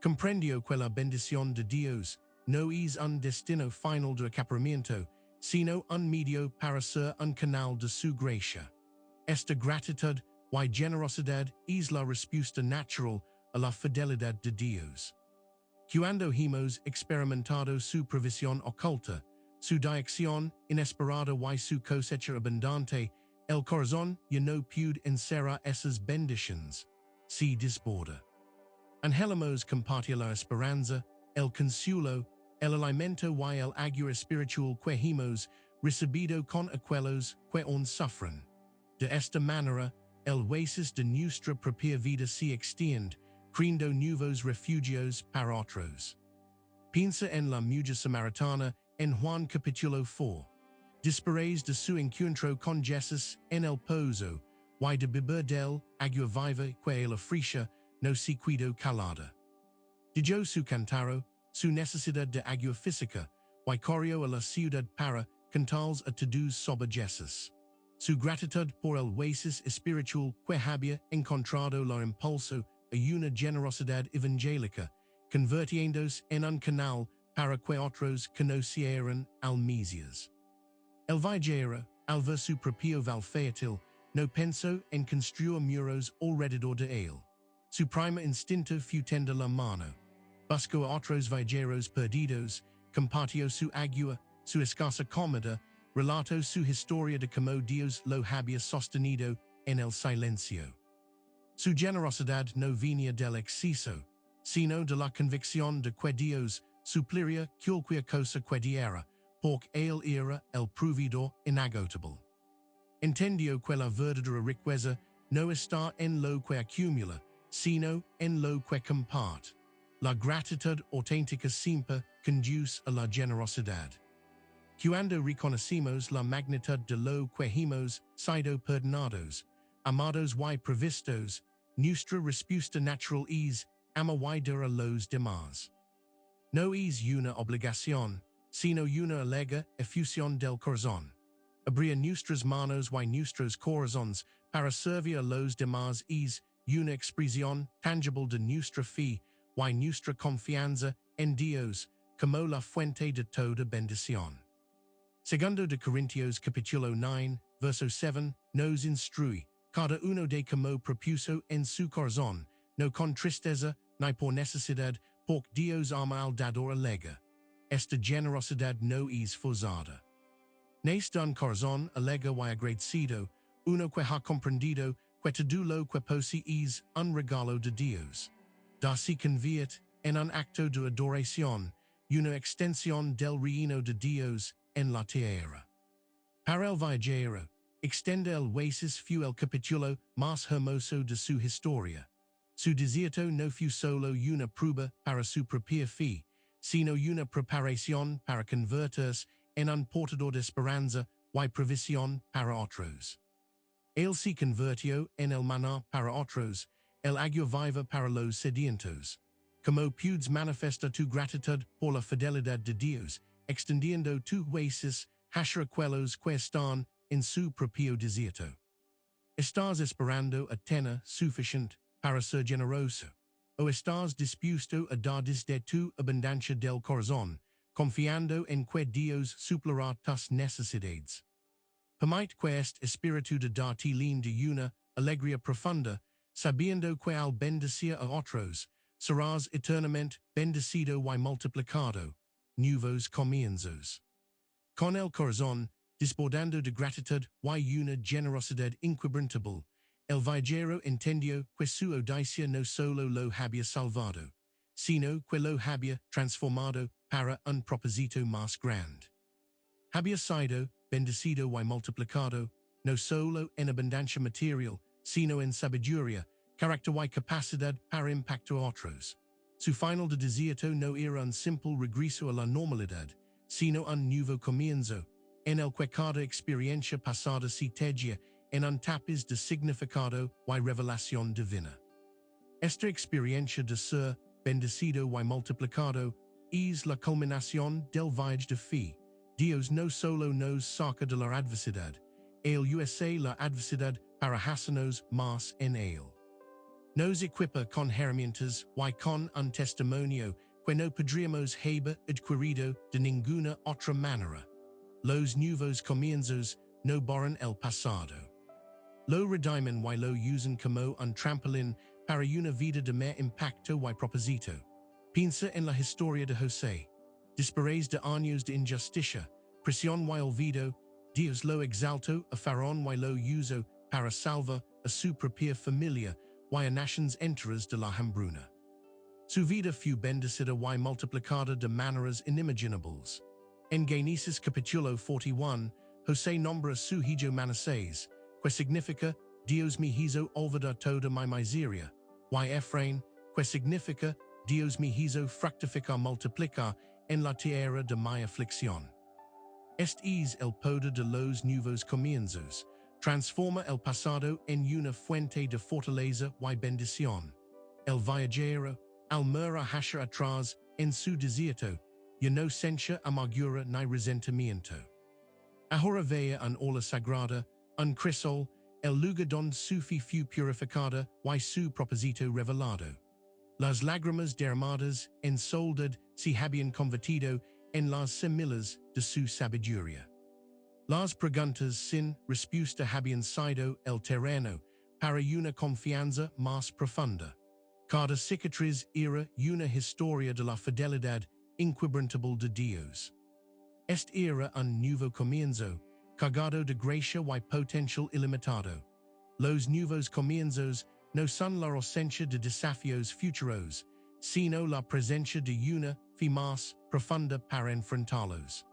S1: Comprendió que la bendición de Dios no es un destino final de acaparamiento, sino un medio para ser un canal de su gracia. Esta gratitud y generosidad es la respuesta natural a la fidelidad de Dios. Cuando hemos experimentado su provisión oculta, su dirección inesperada y su cosecha abundante, el corazón ya no puede encerrar esas bendiciones. Se desborda. Anhelamos compartir la esperanza, el consuelo, el alimento y el agua espiritual que hemos recibido con aquellos que aún sufren. De esta manera, el oasis de nuestra propia vida se extiende, creando nuevos refugios para otros. Piensa en la mujer samaritana en Juan capítulo 4. Después de su encuentro con Jesús en el pozo, y de beber del agua viva que la ofrecía, no se quedó calada. Dijo su cantaro, su necesidad de agua física, y corrió a la ciudad para cantarles a todos sobre Jesús. Su gratitud por el oasis espiritual que había encontrado la impulso a una generosidad evangélica, convirtiéndose en un canal para que otros conocieran al Mesías. El viajero, al ver su propio valfeatil, no pensó en construir muros alrededor de él. Su primer instinto fue tender la mano. Buscó a otros viajeros perdidos, compartió su agua, su escasa comida, relató su historia de cómo Dios lo había sostenido en el silencio. Su generosidad no venía del exceso, sino de la convicción de que Dios supliría cualquier cosa que diera, porque él era el proveedor inagotable. Entendió que la verdadera riqueza no está en lo que acumula, sino en lo que comparte. La gratitud auténtica siempre conduce a la generosidad. Cuando reconocemos la magnitud de lo que hemos sido perdonados, amados y provistos, nuestra respuesta natural es amar y dar a los demás. No es una obligación, sino una alegre efusión del corazón. Abrir nuestras manos y nuestros corazones para servir a los demás es una expresión tangible de nuestra fe y nuestra confianza en Dios como la fuente de toda bendición. Segundo de Corintios capítulo 9, verso 7, nos instruye, cada uno de como propuso en su corazón, no con tristeza ni por necesidad, porque Dios ama al dador alegre. Esta generosidad no es forzada. Nes de un corazón alegre y agradecido, uno que ha comprendido que todo lo que posee es un regalo de Dios. Da se convierte en un acto de adoración, una extensión del reino de Dios en la tierra. Para el viajero, extende el oasis fue el capítulo más hermoso de su historia. Su desierto no fue solo una prueba para su propia fe, sino una preparación para convertirse en un portador de esperanza y provisión para otros. Él se convirtió en el maná para otros, el agua viva para los sedientos. Como puedes manifestar tu gratitud por la fidelidad de Dios, extendiendo tu oasis hacia aquellos que están en su propio desierto. ¿Estás esperando a tener suficiente para ser generoso? ¿O estás dispuesto a dar desde tu abundancia del corazón, confiando en que Dios suplirá tus necesidades? Permite que este espíritu de dar te de una alegría profunda, sabiendo que al bendecir a otros, serás eternamente bendecido y multiplicado. Nuevos comienzos. Con el corazón, desbordando de gratitud y una generosidad inquebrantable, el viajero entendió que su audacia no solo lo había salvado, sino que lo había transformado para un propósito más grande. Había sido bendecido y multiplicado, no solo en abundancia material, sino en sabiduría, carácter y capacidad para impactar a otros. Su final de desierto no era un simple regreso a la normalidad, sino un nuevo comienzo, en el que cada experiencia pasada se teja en un tapiz de significado y revelación divina. Esta experiencia de ser bendecido y multiplicado es la culminación del viaje de fe. Dios no solo nos saca de la adversidad, él usa la adversidad para hacernos más en él. Nos equipa con herramientas y con un testimonio que no podríamos haber adquirido de ninguna otra manera. Los nuevos comienzos no borran el pasado. Lo redimen y lo usan como un trampolín para una vida de más impacto y propósito. Piensa en la historia de José. Después de años de injusticia, presión y olvido, Dios lo exaltó a Faraón y lo usó para salvar a su propia familia y a naciones enteras de la hambruna. Su vida fue bendecida y multiplicada de maneras inimaginables. En Génesis capítulo 41, José nombra a su hijo Manasés, que significa Dios me hizo olvidar toda mi miseria, y Efraín, que significa Dios me hizo fructificar multiplicar en la tierra de mi aflicción. Este es el poder de los nuevos comienzos, transforma el pasado en una fuente de fortaleza y bendición. El viajero, al mirar hacia atrás en su desierto, ya no siente amargura ni resentimiento. Ahora vea un ola sagrada, un crisol, el lugar donde su fe fue purificada y su propósito revelado. Las lágrimas derramadas en soledad se habían convertido en las semillas de su sabiduría. Las preguntas sin respuesta habían sido el terreno para una confianza más profunda. Cada cicatriz era una historia de la fidelidad inquebrantable de Dios. Este era un nuevo comienzo, cargado de gracia y potencial ilimitado. Los nuevos comienzos no son la ausencia de desafíos futuros, sino la presencia de una fe más profunda para enfrentarlos.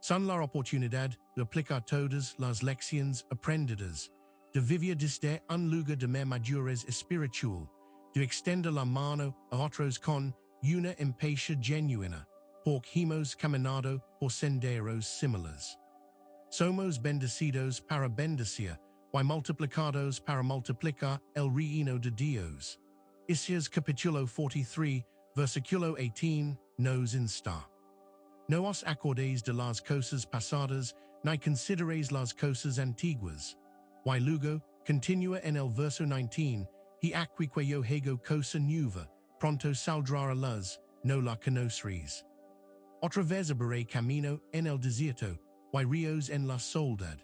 S1: Son la oportunidad de aplicar todas las lecciones aprendidas, de vivir desde un lugar de madurez espiritual, de extender la mano a otros con una empatía genuina, porque hemos caminado por senderos similares. Somos bendecidos para bendecir y multiplicados para multiplicar el reino de Dios. Isaías capítulo 43, versículo 18, nos insta. No os acordéis de las cosas pasadas, ni consideréis las cosas antiguas. Y luego, continúa en el verso 19, y aquí que yo hago cosa nueva, pronto saldrá a luz, no la conoceréis. Otra vez abriré camino en el desierto, y ríos en la soledad.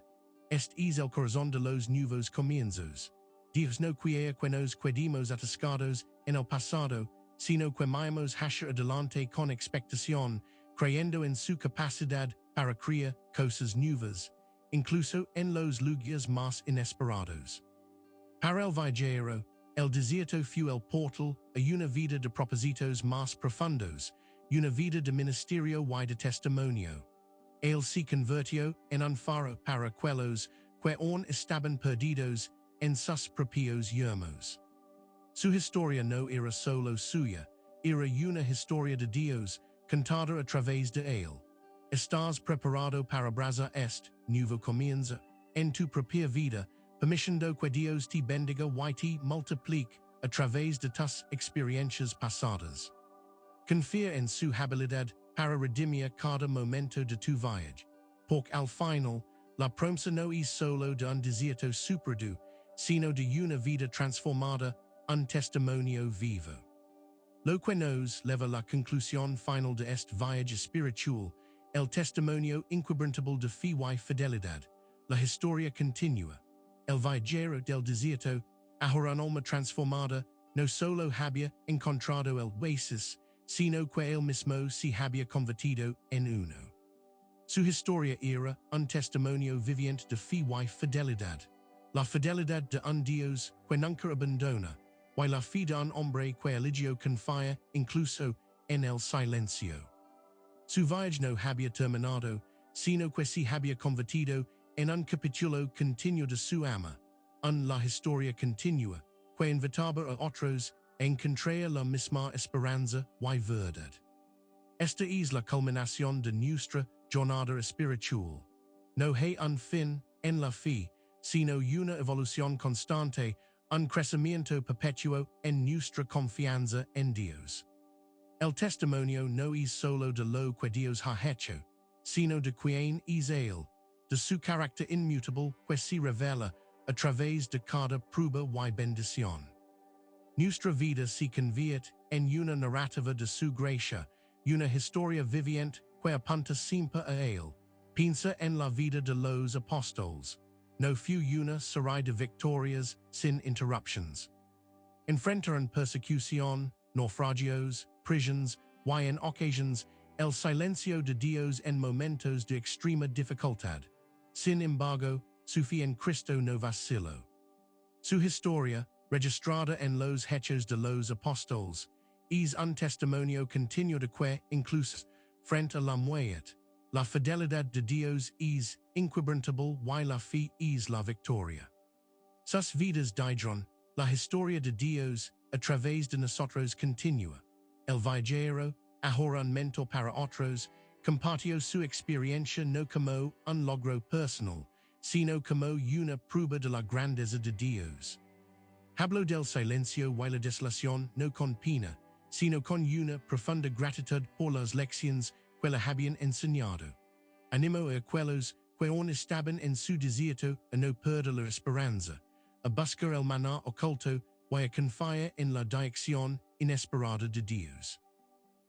S1: Este es el corazón de los nuevos comienzos. Dios no quiere que nos quedemos atascados en el pasado, sino que vayamos hacia adelante con expectación, creyendo en su capacidad para crear cosas nuevas, incluso en los lugares más inesperados. Para el viajero, el desierto fue el portal a una vida de propósitos más profundos, una vida de ministerio y de testimonio. Él se convirtió en un faro para aquellos que aún estaban perdidos en sus propios yermos. Su historia no era solo suya, era una historia de Dios, contada a través de él. Estás preparado para abrazar este nuevo comienzo en tu propia vida, permitiendo que Dios te bendiga y te multiplique a través de tus experiencias pasadas. Confía en su habilidad para redimir cada momento de tu viaje, porque al final, la promesa no es solo de un desierto superado, sino de una vida transformada, un testimonio vivo. Lo que nos lleva a la conclusión final de este viaje espiritual, el testimonio inquebrantable de fe y fidelidad. La historia continúa. El viajero del desierto, ahora un alma transformada, no solo había encontrado el oasis, sino que él mismo se había convertido en uno. Su historia era un testimonio viviente de fe y fidelidad. La fidelidad de un Dios que nunca abandona, y la fe de un hombre que eligió confía incluso en el silencio. Su viaje no había terminado, sino que se había convertido en un capítulo continuo de su ama, la historia continua, que invitaba a otros a encontrar la misma esperanza y verdad. Esta es la culminación de nuestra jornada espiritual. No hay un fin en la fe, sino una evolución constante, un crecimiento perpetuo en nuestra confianza en Dios. El testimonio no es solo de lo que Dios ha hecho, sino de quien es Él, de su carácter inmutable que se revela a través de cada prueba y bendición. Nuestra vida se convierte en una narrativa de su gracia, una historia viviente que apunta siempre a Él. Piensa en la vida de los apóstoles. No fue una serie de victorias sin interruptions. Enfrentaron persecución, naufragios, prisiones, y en ocasiones el silencio de Dios en momentos de extrema dificultad. Sin embargo, su fe en Cristo no vaciló. Su historia, registrada en los hechos de los apóstoles, es un testimonio continuo de que, incluso frente a la muerte, la fidelidad de Dios es inquebrantable y la fe es la victoria. Sus vidas dieron la historia de Dios a través de nosotros continua. El viajero, ahora un mentor para otros, compartió su experiencia no como un logro personal, sino como una prueba de la grandeza de Dios. Habló del silencio y la desolación no con pena, sino con una profunda gratitud por las lecciones que le habían enseñado. Ánimo a aquellos que aún estaban en su desierto a no perder la esperanza, a buscar el maná oculto y a confiar en la dirección inesperada de Dios.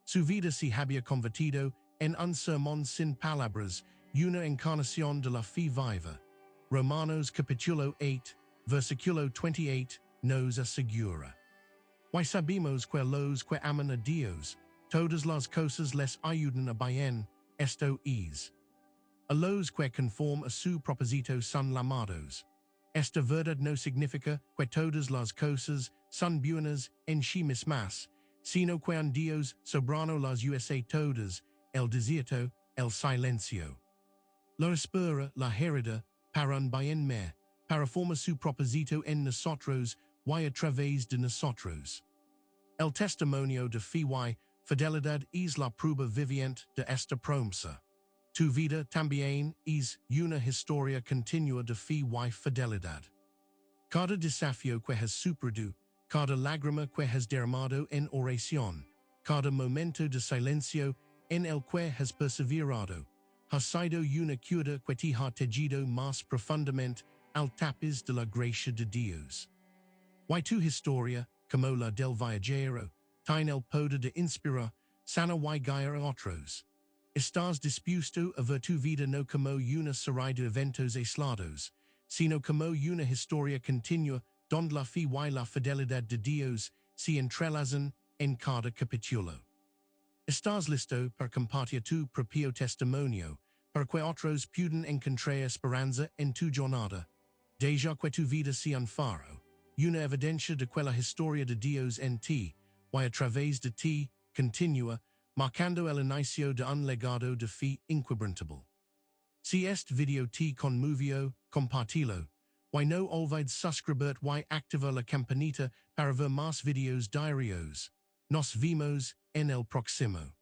S1: Su vida se había convertido en un sermón sin palabras, una encarnación de la fe viva. Romanos capítulo 8, versículo 28, nos asegura. Y sabemos que los que aman a Dios, todas las cosas les ayudan a bien, esto es. A los que conforme a su propósito son llamados. Esta verdad no significa que todas las cosas son buenas en sí mismas, sino que un Dios soberano las usa todas, el desierto, el silencio. La espera, la hereda, para un bien me, para formar su propósito en nosotros y a través de nosotros. El testimonio de fe y fidelidad es la prueba viviente de esta promesa. Tu vida también es una historia continua de fe y fidelidad. Cada desafío que has superado, cada lágrima que has derramado en oración, cada momento de silencio en el que has perseverado, ha sido una cura que te ha tejido más profundamente al tapiz de la gracia de Dios. Y tu historia, como la del viajero, tiene el poder de inspirar, sanar y guiar a otros. Estás dispuesto a ver tu vida no como una serie de eventos aislados, sino como una historia continua donde la fe y la fidelidad de Dios se entrelazan en cada capítulo. Estás listo para compartir tu propio testimonio, para que otros puedan encontrar esperanza en tu jornada. Deja que tu vida sea un faro, una evidencia de que la historia de Dios en ti, y a través de ti, continua, marcando el inicio de un legado de fe inquebrantable. Si este video te conmovió, compartilo, y no olvides suscribirte y activar la campanita para ver más videos diarios. Nos vemos en el próximo.